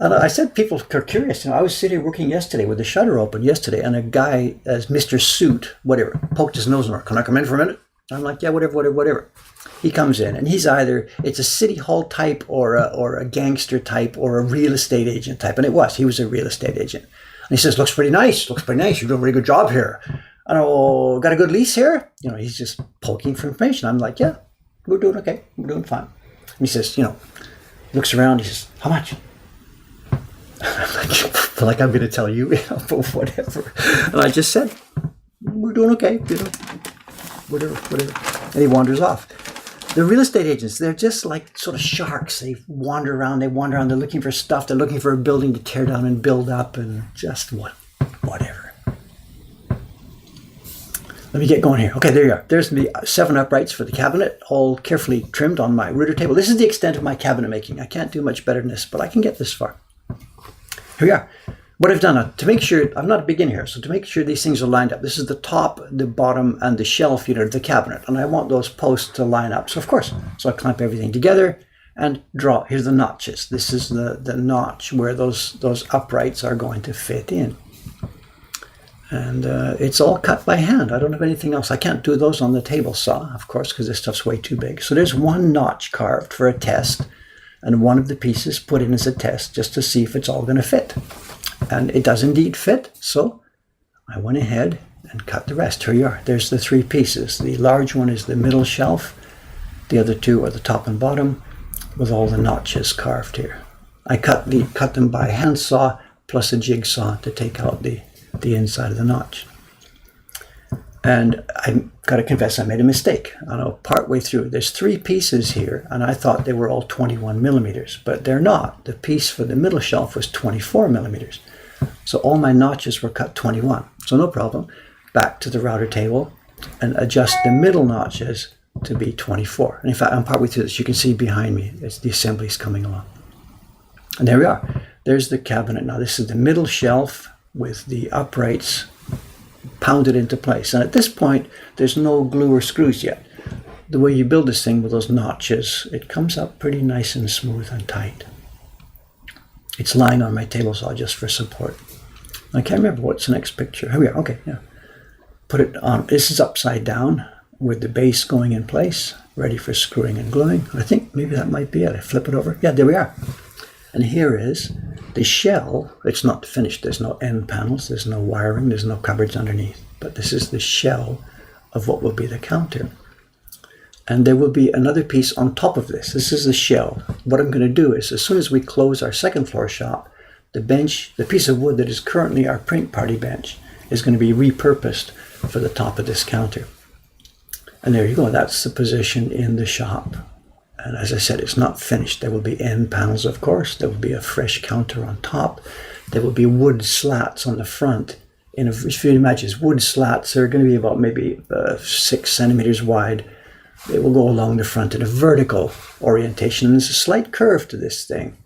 And I said people are curious. I was sitting working yesterday with the shutter open yesterday, and a guy, as Mr. Suit, whatever, poked his nose in there. Can I come in for a minute? I'm like, yeah, whatever. He comes in, and he's either, it's a city hall type or a gangster type or a real estate agent type. And he was a real estate agent. And he says, looks pretty nice. You're doing a really good job here. I know, got a good lease here? He's just poking for information. I'm like, yeah, we're doing okay. We're doing fine. And he says, looks around, he says, how much? I'm like I'm going to tell you, but whatever. And I just said, we're doing okay, whatever. And he wanders off. The real estate agents, they're just like sort of sharks. They wander around, they're looking for stuff, they're looking for a building to tear down and build up, and just whatever. Let me get going here. Okay, there you are. There's the 7 uprights for the cabinet, all carefully trimmed on my router table. This is the extent of my cabinet making. I can't do much better than this, but I can get this far. Here we are. What I've done, to make sure, I'm not a beginner here, so to make sure these things are lined up, this is the top, the bottom, and the shelf unit of the cabinet, and I want those posts to line up. So of course, I clamp everything together and draw. Here's the notches. This is the notch where those uprights are going to fit in. And it's all cut by hand. I don't have anything else. I can't do those on the table saw, of course, because this stuff's way too big. So there's one notch carved for a test, and one of the pieces put in as a test just to see if it's all going to fit. And it does indeed fit, so I went ahead and cut the rest. Here you are. There's the 3 pieces. The large one is the middle shelf. The other 2 are the top and bottom with all the notches carved here. I cut them by hand saw plus a jigsaw to take out the inside of the notch. And I got to confess, I made a mistake. Partway through, there's 3 pieces here, and I thought they were all 21 millimeters, but they're not. The piece for the middle shelf was 24 millimeters. So all my notches were cut 21. So no problem. Back to the router table and adjust the middle notches to be 24. And in fact, I'm partway through this. You can see behind me, the assembly's coming along. And there we are. There's the cabinet. Now this is the middle shelf with the uprights pounded into place. And at this point, there's no glue or screws yet. The way you build this thing with those notches, it comes up pretty nice and smooth and tight. It's lying on my table saw just for support. I can't remember what's the next picture. Here we are. Okay, yeah. Put it on. This is upside down with the base going in place, ready for screwing and gluing. I think maybe that might be it. I flip it over. Yeah, there we are. And here is the shell. It's not finished. There's no end panels. There's no wiring. There's no cupboards underneath. But this is the shell of what will be the counter. And there will be another piece on top of this. This is the shell. What I'm going to do is, as soon as we close our second floor shop, the bench, the piece of wood that is currently our print party bench, is going to be repurposed for the top of this counter. And there you go. That's the position in the shop. And as I said, it's not finished. There will be end panels, of course. There will be a fresh counter on top. There will be wood slats on the front. If you imagine, wood slats are going to be about maybe 6 centimeters wide. It will go along the front in a vertical orientation. And there's a slight curve to this thing.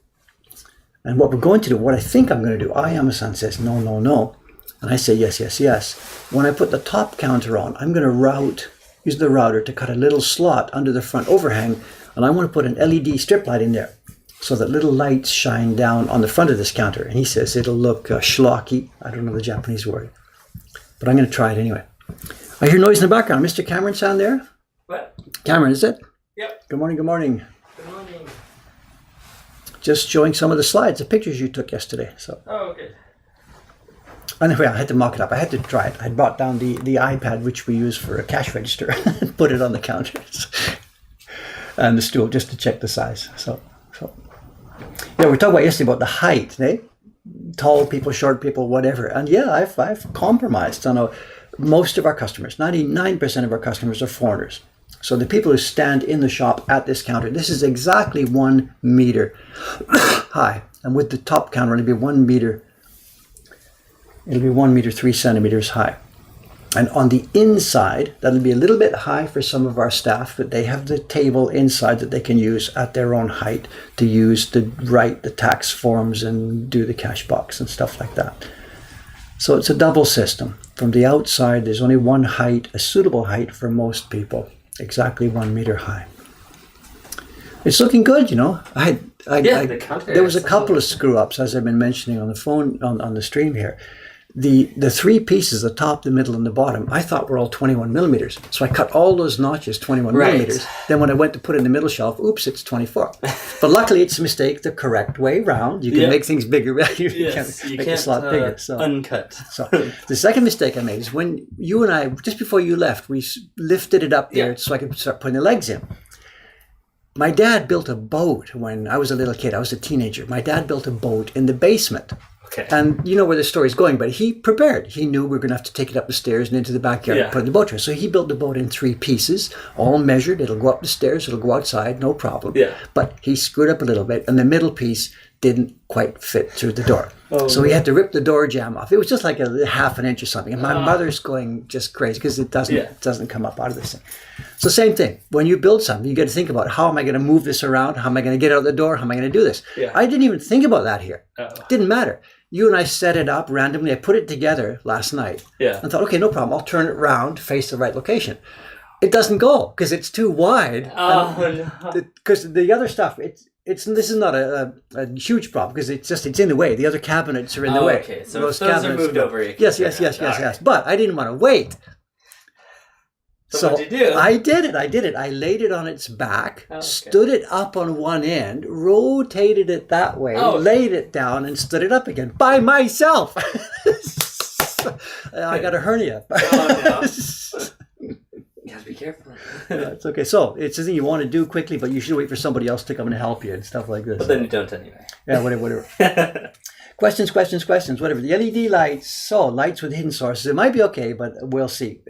And what we're going to do, what I think I'm going to do, Ayama-san says, no, no, no. And I say, yes, yes, yes. When I put the top counter on, I'm going to use the router to cut a little slot under the front overhang. And I want to put an LED strip light in there so that little lights shine down on the front of this counter. And he says it'll look schlocky. I don't know the Japanese word. But I'm going to try it anyway. I hear noise in the background. Mr. Cameron-san there? What? Cameron, is it? Yep. Good morning, good morning. Good morning. Just showing some of the slides, the pictures you took yesterday. So. Oh, okay. Anyway, I had to mock it up. I had to try it. I brought down the iPad, which we use for a cash register, and put it on the counters. And the stool, just to check the size. So. Yeah, we talked about yesterday about the height, eh? Tall people, short people, whatever. And yeah, I've compromised. I know most of our customers, 99% of our customers are foreigners. So the people who stand in the shop at this counter, this is exactly 1 meter high. And with the top counter, it'll be 1 meter. It'll be 1 meter, 3 centimeters high. And on the inside, that'll be a little bit high for some of our staff, but they have the table inside that they can use at their own height to use to write the tax forms and do the cash box and stuff like that. So it's a double system. From the outside, there's only one height, a suitable height for most people, exactly 1 meter high. It's looking good, you know. There was a couple of screw ups, as I've been mentioning on the phone, on the stream here. The three pieces, the top, the middle, and the bottom, I thought were all 21 millimeters. So I cut all those notches 21 millimeters. Then when I went to put it in the middle shelf, oops, it's 24. But luckily, it's a mistake the correct way round. You can make things bigger. You Yes, can make it a lot bigger. So, uncut. So the second mistake I made is when you and I, just before you left, we lifted it up there so I could start putting the legs in. My dad built a boat when I was a little kid. I was a teenager. My dad built a boat in the basement. Okay. And you know where the story's going, but he prepared. He knew we were going to have to take it up the stairs and into the backyard and put it in the boat trailer. So he built the boat in 3 pieces, all measured. It'll go up the stairs, it'll go outside, no problem. Yeah. But he screwed up a little bit, and the middle piece didn't quite fit through the door. So he had to rip the door jamb off. It was just like a half an inch or something. And my mother's going just crazy because it doesn't come up out of this thing. So same thing. When you build something, you got to think about, how am I going to move this around? How am I going to get out the door? How am I going to do this? Yeah. I didn't even think about that here. Didn't matter. You and I set it up randomly. I put it together last night and thought, okay, no problem. I'll turn it around, face the right location. It doesn't go because it's too wide. Because the other stuff, this is not a huge problem because it's in the way. The other cabinets are in the way. Okay, so those are moved over. Yes. But I didn't want to wait. So what did you do? I did it. I laid it on its back, stood it up on one end, rotated it that way, laid it down, and stood it up again by myself. I got a hernia. Oh, no. You have to be careful. It's okay. So it's something you want to do quickly, but you should wait for somebody else to come and help you and stuff like this. But then you don't anyway. Yeah, whatever. Questions, whatever. The LED lights, lights with hidden sources. It might be okay, but we'll see.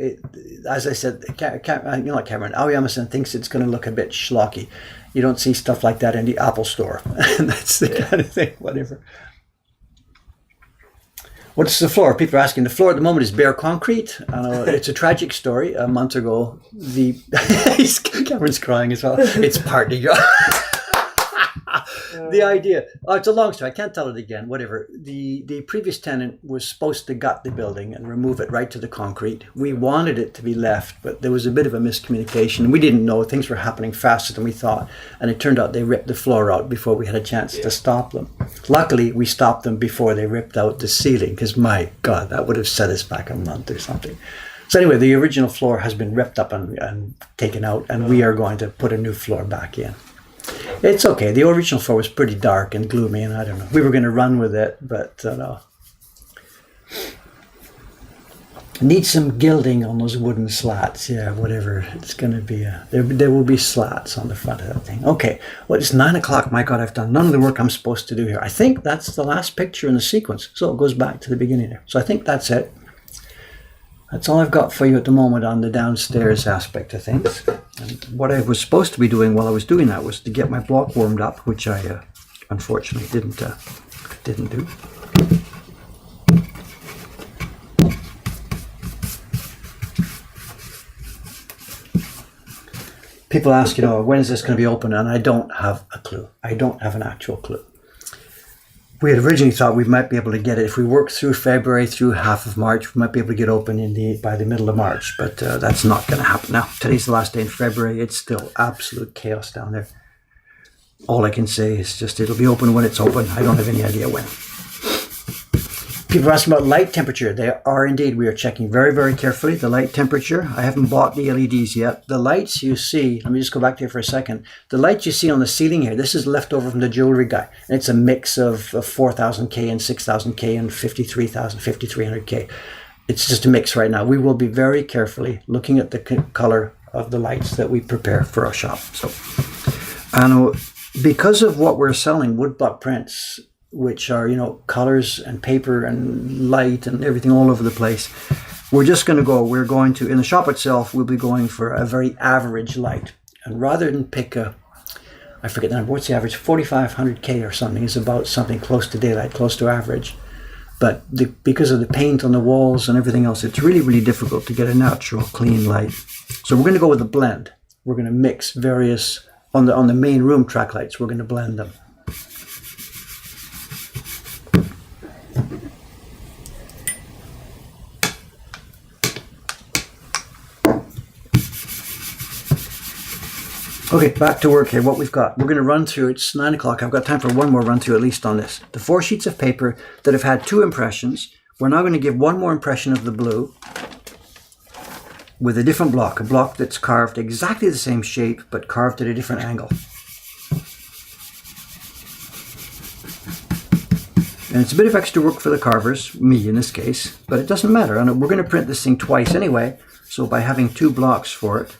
As I said, Cameron, Aoyama-san thinks it's going to look a bit schlocky. You don't see stuff like that in the Apple store. And that's the kind of thing, whatever. What's the floor? People are asking. The floor at the moment is bare concrete. It's a tragic story. A month ago, Cameron's crying as well. It's partly The idea, it's a long story. I can't tell it again. Whatever. The previous tenant was supposed to gut the building and remove it right to the concrete. We wanted it to be left, but there was a bit of a miscommunication. We didn't know things were happening faster than we thought, and it turned out they ripped the floor out before we had a chance to stop them. Luckily, we stopped them before they ripped out the ceiling, because my God, that would have set us back a month or something. So anyway, the original floor has been ripped up and taken out, and we are going to put a new floor back in. It's okay. The original floor was pretty dark and gloomy, and I don't know. We were going to run with it, but no. Need some gilding on those wooden slats. Yeah, whatever. It's going to be there will be slats on the front of that thing. Okay. Well, it's 9 o'clock. My God, I've done none of the work I'm supposed to do here. I think that's the last picture in the sequence. So it goes back to the beginning there. So I think that's it. That's all I've got for you at the moment on the downstairs aspect of things. And what I was supposed to be doing while I was doing that was to get my block warmed up, which I unfortunately didn't do. People ask, when is this going to be open? And I don't have a clue. I don't have an actual clue. We had originally thought we might be able to get it if we work through February, through half of March. We might be able to get open by the middle of March, but that's not going to happen now. Today's the last day in February. It's still absolute chaos down there. All I can say is just it'll be open when it's open. I don't have any idea when. People are asking about light temperature. They are indeed. We are checking very, very carefully the light temperature. I haven't bought the LEDs yet. The lights you see, let me just go back here for a second. The lights you see on the ceiling here, this is left over from the jewelry guy. And it's a mix of 4,000K and 6,000K and 53,000, 5,300K. It's just a mix right now. We will be very carefully looking at the color of the lights that we prepare for our shop. So, and because of what we're selling, woodblock prints, which are, colors and paper and light and everything all over the place. We're going to, in the shop itself, we'll be going for a very average light. And rather than pick I forget the number, what's the average? 4,500K or something is about something close to daylight, close to average. But because of the paint on the walls and everything else, it's really, really difficult to get a natural, clean light. So we're going to go with a blend. We're going to mix various, on the main room track lights, we're going to blend them. Okay, back to work here. What we've got, we're going to run through, it's 9 o'clock. I've got time for one more run through at least on this. The 4 sheets of paper that have had 2 impressions. We're now going to give one more impression of the blue with a different block, a block that's carved exactly the same shape, but carved at a different angle. And it's a bit of extra work for the carvers, me in this case, but it doesn't matter. And we're going to print this thing twice anyway, so by having 2 blocks for it,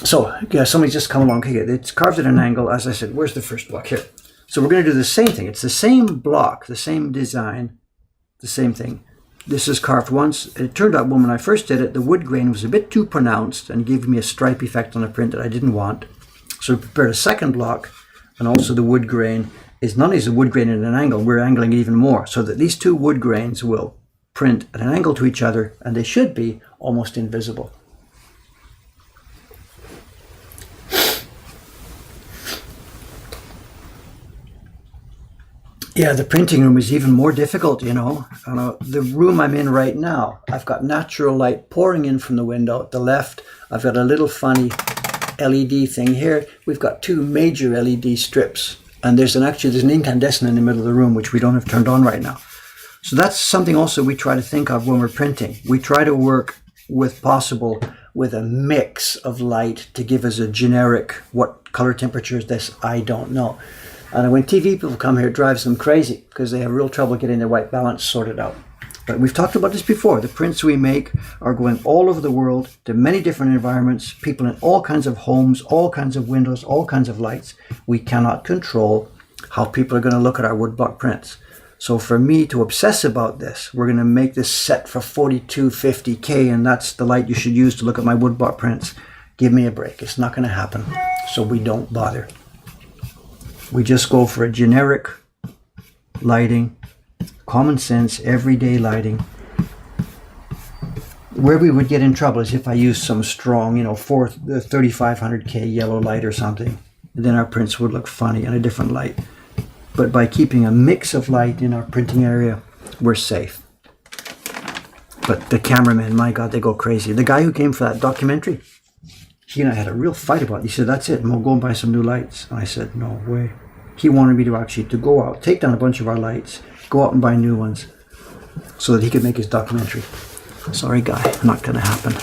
so, yeah, somebody's just come along. Okay, it's carved at an angle. As I said, where's the first block? Here. So we're going to do the same thing. It's the same block, the same design, the same thing. This is carved once. It turned out when I first did it, the wood grain was a bit too pronounced and gave me a stripe effect on the print that I didn't want. So we prepared a second block, and also the wood grain is not only is the wood grain at an angle, we're angling it even more, so that these 2 wood grains will print at an angle to each other, and they should be almost invisible. Yeah, the printing room is even more difficult, The room I'm in right now, I've got natural light pouring in from the window. At the left, I've got a little funny LED thing here. We've got 2 major LED strips. And there's an incandescent in the middle of the room, which we don't have turned on right now. So that's something also we try to think of when we're printing. We try to work with a mix of light to give us a generic, what color temperature is this? I don't know. And when TV people come here, it drives them crazy because they have real trouble getting their white balance sorted out. But we've talked about this before. The prints we make are going all over the world to many different environments, people in all kinds of homes, all kinds of windows, all kinds of lights. We cannot control how people are going to look at our woodblock prints. So for me to obsess about this, we're going to make this set for 4250K, and that's the light you should use to look at my woodblock prints. Give me a break. It's not going to happen. So we don't bother. We just go for a generic lighting, common sense, everyday lighting. Where we would get in trouble is if I used some strong, 3500K yellow light or something. Then our prints would look funny in a different light. But by keeping a mix of light in our printing area, we're safe. But the cameramen, my God, they go crazy. The guy who came for that documentary, he and I had a real fight about it. He said, that's it, we'll go and buy some new lights. And I said, no way. He wanted me to go out, take down a bunch of our lights, go out and buy new ones so that he could make his documentary. Sorry, guy, not going to happen.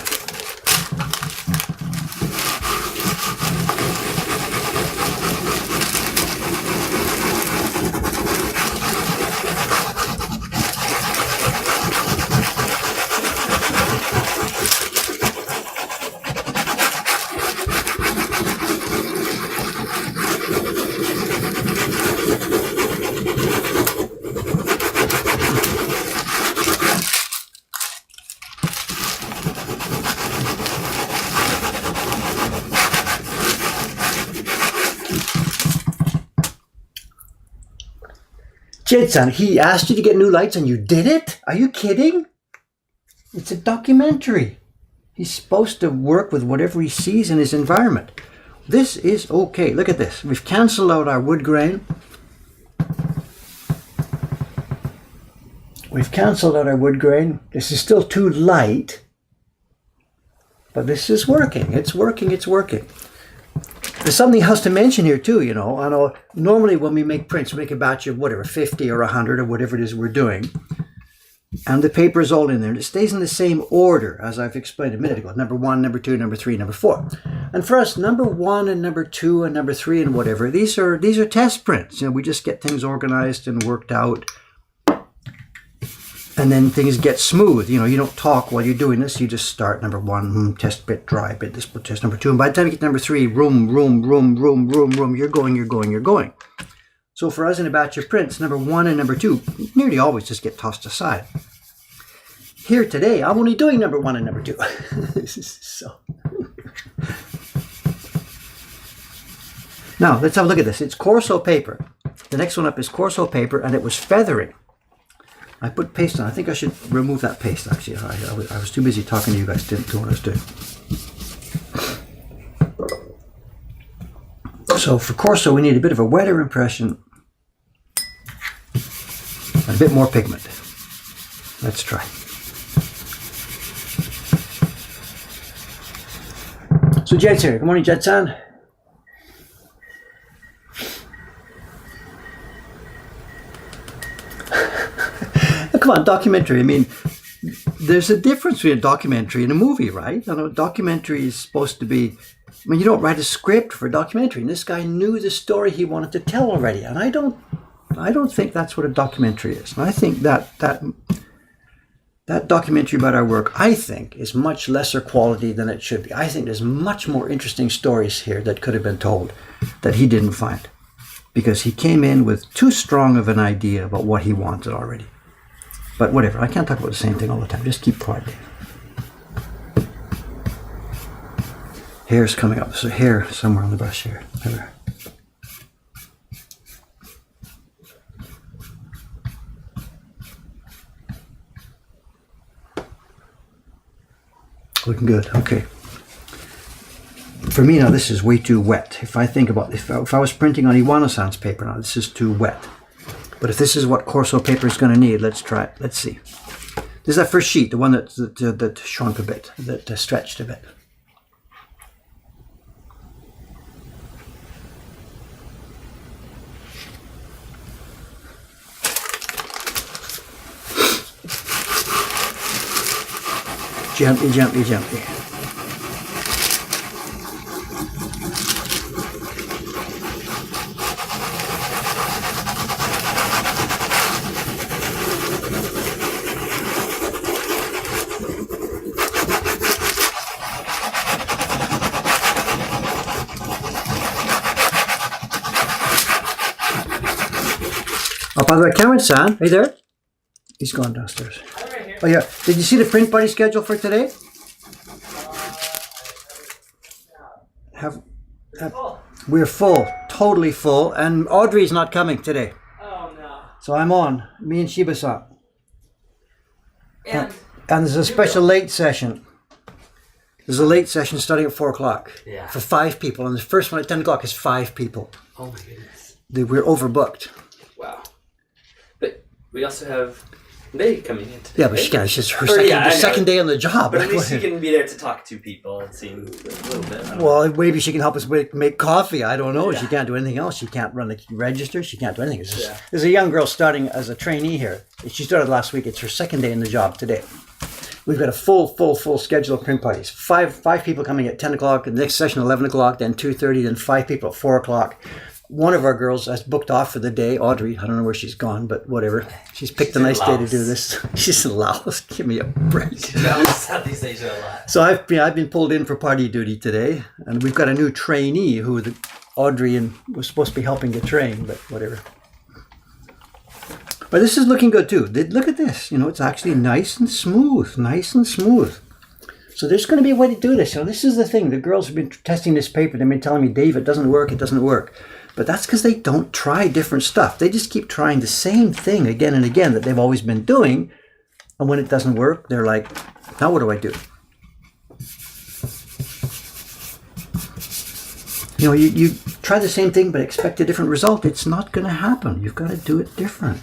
Jed-san, he asked you to get new lights and you did it? Are you kidding? It's a documentary. He's supposed to work with whatever he sees in his environment. This is okay. Look at this. We've canceled out our wood grain. This is still too light. But this is working. It's working. There's something else to mention here too, I know normally when we make prints, we make a batch of whatever, 50 or 100 or whatever it is we're doing. And the paper is all in there. And it stays in the same order, as I've explained a minute ago. Number 1, number 2, number 3, number 4. And for us, number 1 and number 2 and number 3 and whatever, these are test prints. We just get things organized and worked out. And then things get smooth. You don't talk while you're doing this. You just start number 1, test bit, dry bit, this bit, test number 2. And by the time you get number 3, room, you're going. So for us in a batch of prints, number 1 and number 2 nearly always just get tossed aside. Here today, I'm only doing number 1 and number 2. This is so... Now, let's have a look at this. It's Corso paper. The next one up is Corso paper, and it was feathering. I put paste on. I think I should remove that paste, actually. I was too busy talking to you guys, didn't do what I was doing. So for Corso, we need a bit of a wetter impression and a bit more pigment. Let's try. So Jed's here. Good morning, Jed-san. Come on, documentary. I mean, there's a difference between a documentary and a movie, right? A documentary is supposed to be... you don't write a script for a documentary. And this guy knew the story he wanted to tell already. And I don't think that's what a documentary is. And I think that documentary about our work, I think, is much lesser quality than it should be. I think there's much more interesting stories here that could have been told that he didn't find. Because he came in with too strong of an idea about what he wanted already. But whatever, I can't talk about the same thing all the time. Just keep quiet, Dave. Hair's coming up. So hair somewhere on the brush here. There. Looking good. Okay. For me now, this is way too wet. If I think about if I was printing on Iwano-san's paper now, this is too wet. But if this is what Corso paper is going to need, let's try it. Let's see. This is that first sheet, the one that shrunk a bit, that stretched a bit. Gently. Oh, by the way, Cameron-san, are you there? He's gone downstairs. I'm right here. Oh, yeah. Did you see the print buddy schedule for today? We're full, totally full, and Audrey's not coming today. Oh no. So I'm on, me and Shiba-san. And And there's a special late session. There's a late session starting at 4 o'clock. Yeah. For 5 people. And the first one at 10 o'clock is 5 people. Oh my goodness. We're overbooked. Wow. But we also have May coming in today. Yeah, but right? it's just her Or, second, yeah, I know. second day on the job. But at least you can be there to talk to people and see a little bit. I don't know. Well, maybe she can help us make coffee. I don't know. Yeah. She can't do anything else. She can't run the register. She can't do anything. Yeah. There's a young girl starting as a trainee here. She started last week. It's her second day in the job today. We've got a full schedule of print parties. Five people coming at 10 o'clock, the next session 11 o'clock, then 2:30, then 5 people at 4 o'clock. One of our girls has booked off for the day, Audrey. I don't know where she's gone, but whatever. She's picked a nice day to do this. She's in Laos. Give me a break. Southeast Asia a lot. So I've been pulled in for party duty today, and we've got a new trainee who Audrey was supposed to be helping to train, but whatever. But this is looking good too. Look at this. It's actually nice and smooth. So there's going to be a way to do this. So this is the thing. The girls have been testing this paper. They've been telling me, Dave, it doesn't work. But that's because they don't try different stuff. They just keep trying the same thing again and again that they've always been doing. And when it doesn't work, they're like, now what do I do? You try the same thing but expect a different result. It's not going to happen. You've got to do it different.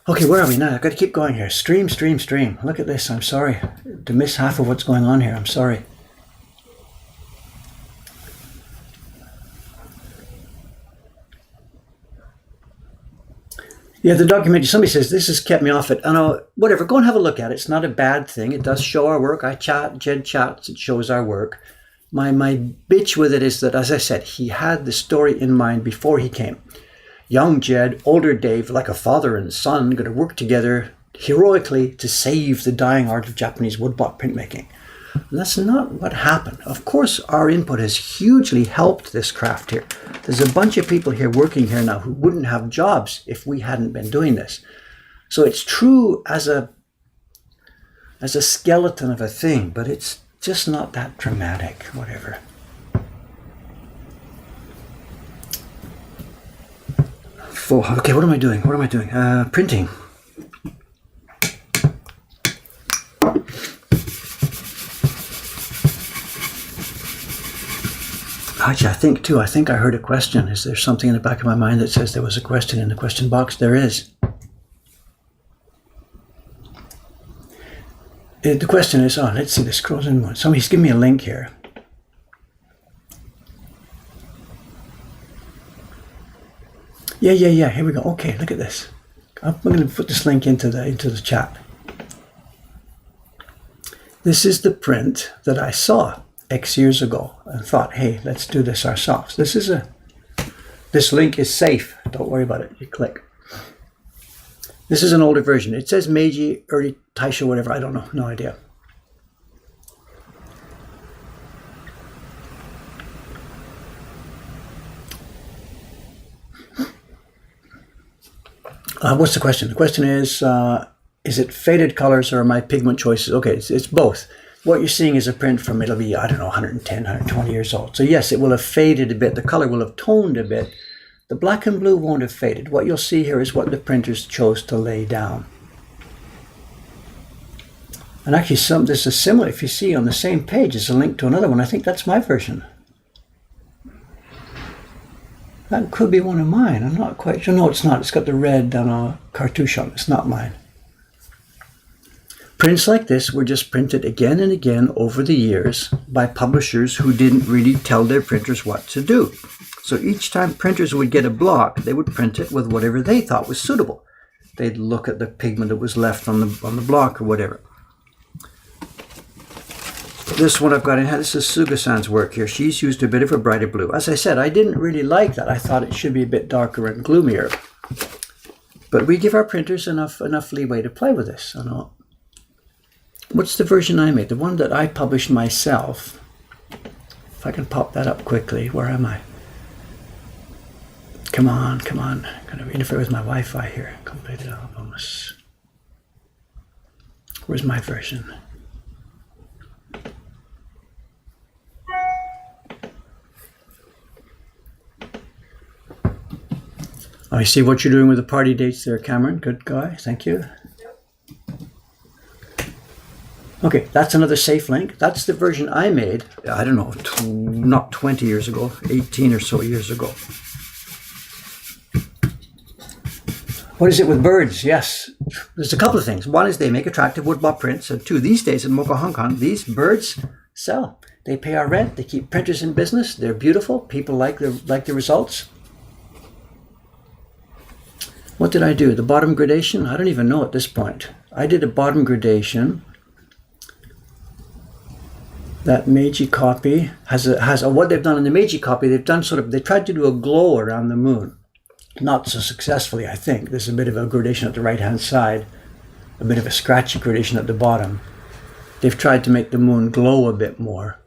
Okay, where are we now? I've got to keep going here. Stream. Look at this. I'm sorry to miss half of what's going on here. I'm sorry. Yeah, the documentary, somebody says, this has kept me off it. I know, whatever, go and have a look at it. It's not a bad thing. It does show our work. Jed chats, it shows our work. My bitch with it is that, as I said, he had the story in mind before he came. Young Jed, older Dave, like a father and son, going to work together heroically to save the dying art of Japanese woodblock printmaking. And that's not what happened. Of course, our input has hugely helped this craft here. There's a bunch of people here working here now who wouldn't have jobs if we hadn't been doing this. So it's true as a skeleton of a thing, but it's just not that dramatic, whatever. Okay, what am I doing? Printing. Actually, I think I heard a question. Is there something in the back of my mind that says there was a question in the question box? There is. The question is, let's see, this scrolls in. Somebody's given me a link here. Yeah, here we go. Okay, look at this. I'm going to put this link into the chat. This is the print that I saw X years ago and thought, hey, let's do this ourselves. This link is safe. Don't worry about it. You click. This is an older version. It says Meiji, early Taisho, whatever. I don't know. No idea. What's the question? The question is it faded colors or my pigment choices? Okay, it's both. What you're seeing is a print from, it'll be, 110, 120 years old. So yes, it will have faded a bit. The color will have toned a bit. The black and blue won't have faded. What you'll see here is what the printers chose to lay down. And actually, this is similar. If you see on the same page, there's a link to another one. I think that's my version. That could be one of mine. I'm not quite sure. No, it's not. It's got the red cartouche on it. It's not mine. Prints like this were just printed again and again over the years by publishers who didn't really tell their printers what to do. So each time printers would get a block, they would print it with whatever they thought was suitable. They'd look at the pigment that was left on the block or whatever. This one I've got in hand, this is Suga-san's work here. She's used a bit of a brighter blue. As I said, I didn't really like that. I thought it should be a bit darker and gloomier. But we give our printers enough leeway to play with this. I know. What's the version I made? The one that I published myself. If I can pop that up quickly. Where am I? Come on. I'm going to interfere with my Wi-Fi here. Completed albums. Where's my version? I see what you're doing with the party dates there, Cameron. Good guy. Thank you. Okay, that's another safe link. That's the version I made, I don't know, not 20 years ago, 18 or so years ago. What is it with birds? Yes, there's a couple of things. One is they make attractive woodblock prints, and two, these days in Mocha, Hong Kong, these birds sell. They pay our rent, they keep printers in business, they're beautiful, people like the results. What did I do? The bottom gradation? I don't even know at this point. I did a bottom gradation. That Meiji copy has what they've done in the Meiji copy, they tried to do a glow around the moon. Not so successfully, I think. There's a bit of a gradation at the right-hand side, a bit of a scratchy gradation at the bottom. They've tried to make the moon glow a bit more.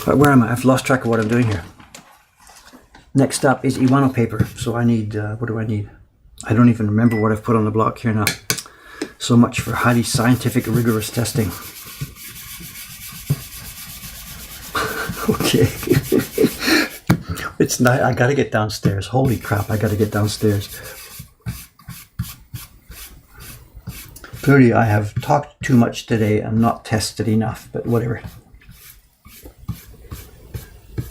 Where am I? I've lost track of what I'm doing here. Next up is Iwano paper. So I need, what do I need? I don't even remember what I've put on the block here now. So much for highly scientific, rigorous testing. Okay. It's not, I gotta get downstairs. Holy crap, I gotta get downstairs. Clearly I have talked too much today and not tested enough, but whatever.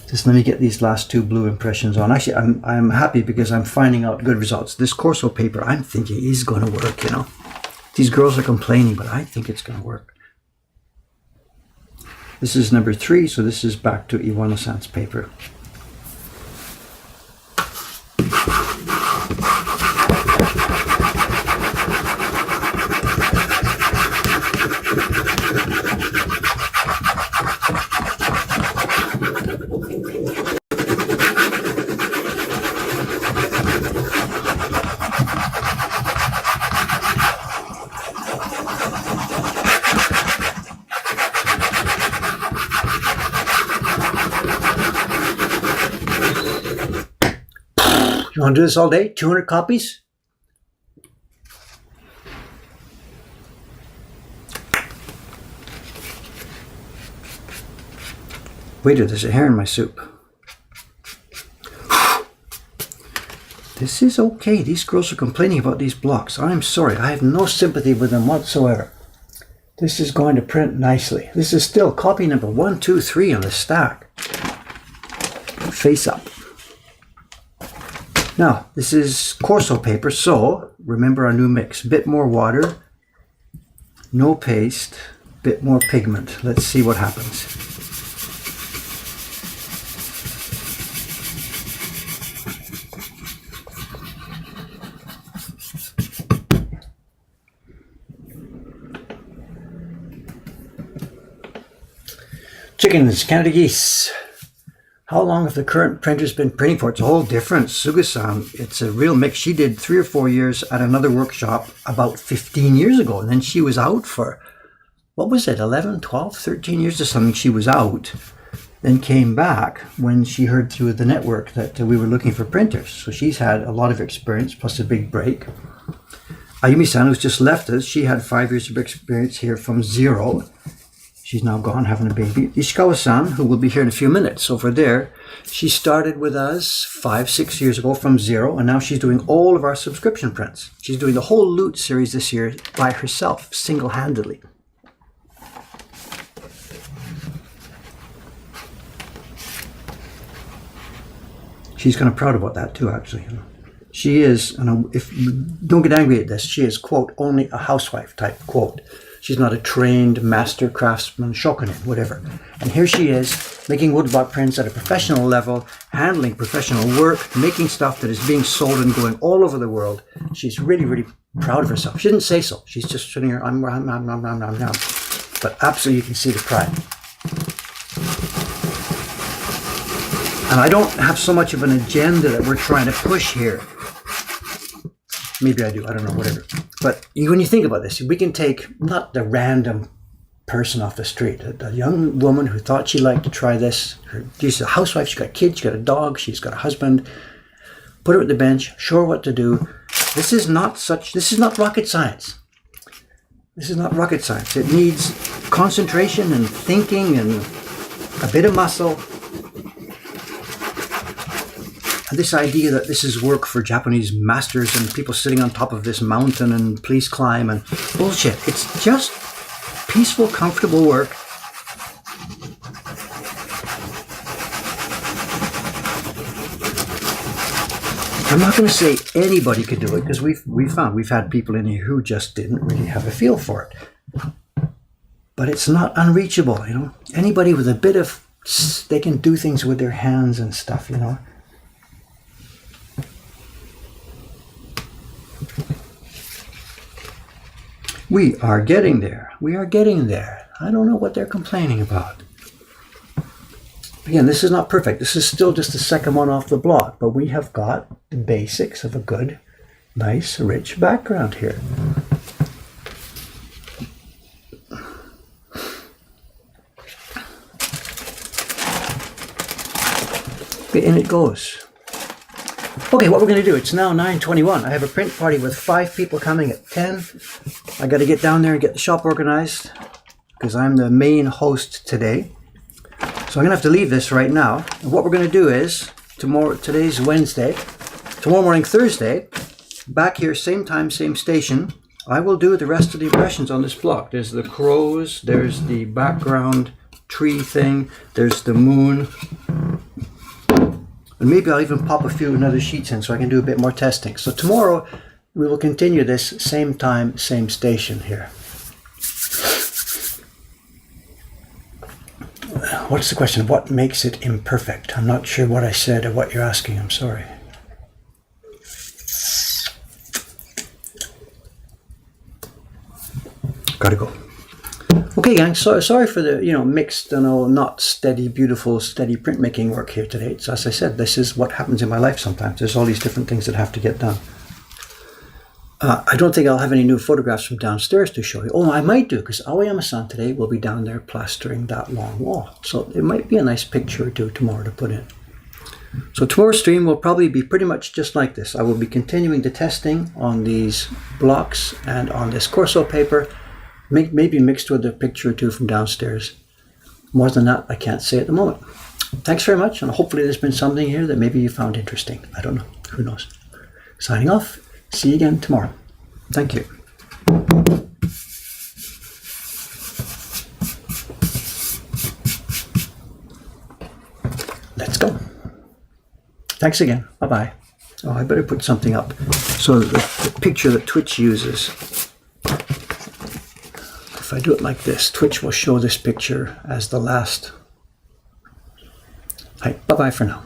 Just let me get these last two blue impressions on. Actually, I'm happy because I'm finding out good results. This Corso paper, I'm thinking is going to work, you know. These girls are complaining, but I think it's going to work. This is number 3, so this is back to Iwano-san's paper. You want to do this all day? 200 copies? Waiter, there's a hair in my soup. This is okay. These girls are complaining about these blocks. I'm sorry. I have no sympathy with them whatsoever. This is going to print nicely. This is still copy number 1, 2, 3 on the stack. Face up. Now, this is Corso paper, so remember our new mix. Bit more water, no paste, bit more pigment. Let's see what happens. Chickens, Canada geese. How long have the current printers been printing for? It's a whole different. Suga-san, it's a real mix. She did 3 or 4 years at another workshop about 15 years ago. And then she was out for, what was it, 11, 12, 13 years or something. She was out, then came back when she heard through the network that we were looking for printers. So she's had a lot of experience, plus a big break. Ayumi-san, who's just left us, she had 5 years of experience here from zero. She's now gone having a baby. Ishikawa-san, who will be here in a few minutes over there, she started with us 5, 6 years ago from zero, and now she's doing all of our subscription prints. She's doing the whole Loot series this year by herself, single-handedly. She's kind of proud about that too, actually. She is, and if don't get angry at this, she is, quote, only a housewife type, quote. She's not a trained master craftsman, shokunin, whatever. And here she is, making woodblock prints at a professional level, handling professional work, making stuff that is being sold and going all over the world. She's really, really proud of herself. She didn't say so. She's just sitting here, but absolutely you can see the pride. And I don't have so much of an agenda that we're trying to push here. Maybe I do, I don't know, whatever. But when you think about this, we can take not the random person off the street, a young woman who thought she liked to try this. She's a housewife, she's got kids, she's got a dog, she's got a husband. Put her at the bench, show her what to do. This is not rocket science. This is not rocket science. It needs concentration and thinking and a bit of muscle. And this idea that this is work for Japanese masters and people sitting on top of this mountain and please climb and bullshit. It's just peaceful, comfortable work. I'm not going to say anybody could do it because we've had people in here who just didn't really have a feel for it. But it's not unreachable, you know. Anybody with a bit of, they can do things with their hands and stuff, you know. We are getting there. We are getting there. I don't know what they're complaining about. Again, this is not perfect. This is still just the second one off the block, but we have got the basics of a good, nice, rich background here. Okay, in it goes. Okay, what we're going to do, it's now 9:21. I have a print party with 5 people coming at 10. I got to get down there and get the shop organized because I'm the main host today. So I'm going to have to leave this right now. And what we're going to do is, today's Wednesday, tomorrow morning, Thursday, back here, same time, same station, I will do the rest of the impressions on this block. There's the crows, there's the background tree thing, there's the moon. And maybe I'll even pop a few other sheets in so I can do a bit more testing. So tomorrow, we will continue this same time, same station here. What's the question? What makes it imperfect? I'm not sure what I said or what you're asking. I'm sorry. Gotta go. Okay, gang. So sorry for the mixed and not steady, beautiful, steady printmaking work here today. It's, as I said, this is what happens in my life sometimes. There's all these different things that have to get done. I don't think I'll have any new photographs from downstairs to show you. Oh, I might do, because Aoyama-san today will be down there plastering that long wall. So it might be a nice picture or two tomorrow to put in. So tomorrow's stream will probably be pretty much just like this. I will be continuing the testing on these blocks and on this Corso paper, maybe mixed with a picture or two from downstairs. More than that, I can't say at the moment. Thanks very much, and hopefully there's been something here that maybe you found interesting. I don't know. Who knows? Signing off. See you again tomorrow. Thank you. Let's go. Thanks again. Bye-bye. Oh, I better put something up. So the picture that Twitch uses, if I do it like this, Twitch will show this picture as the last. Bye-bye for now.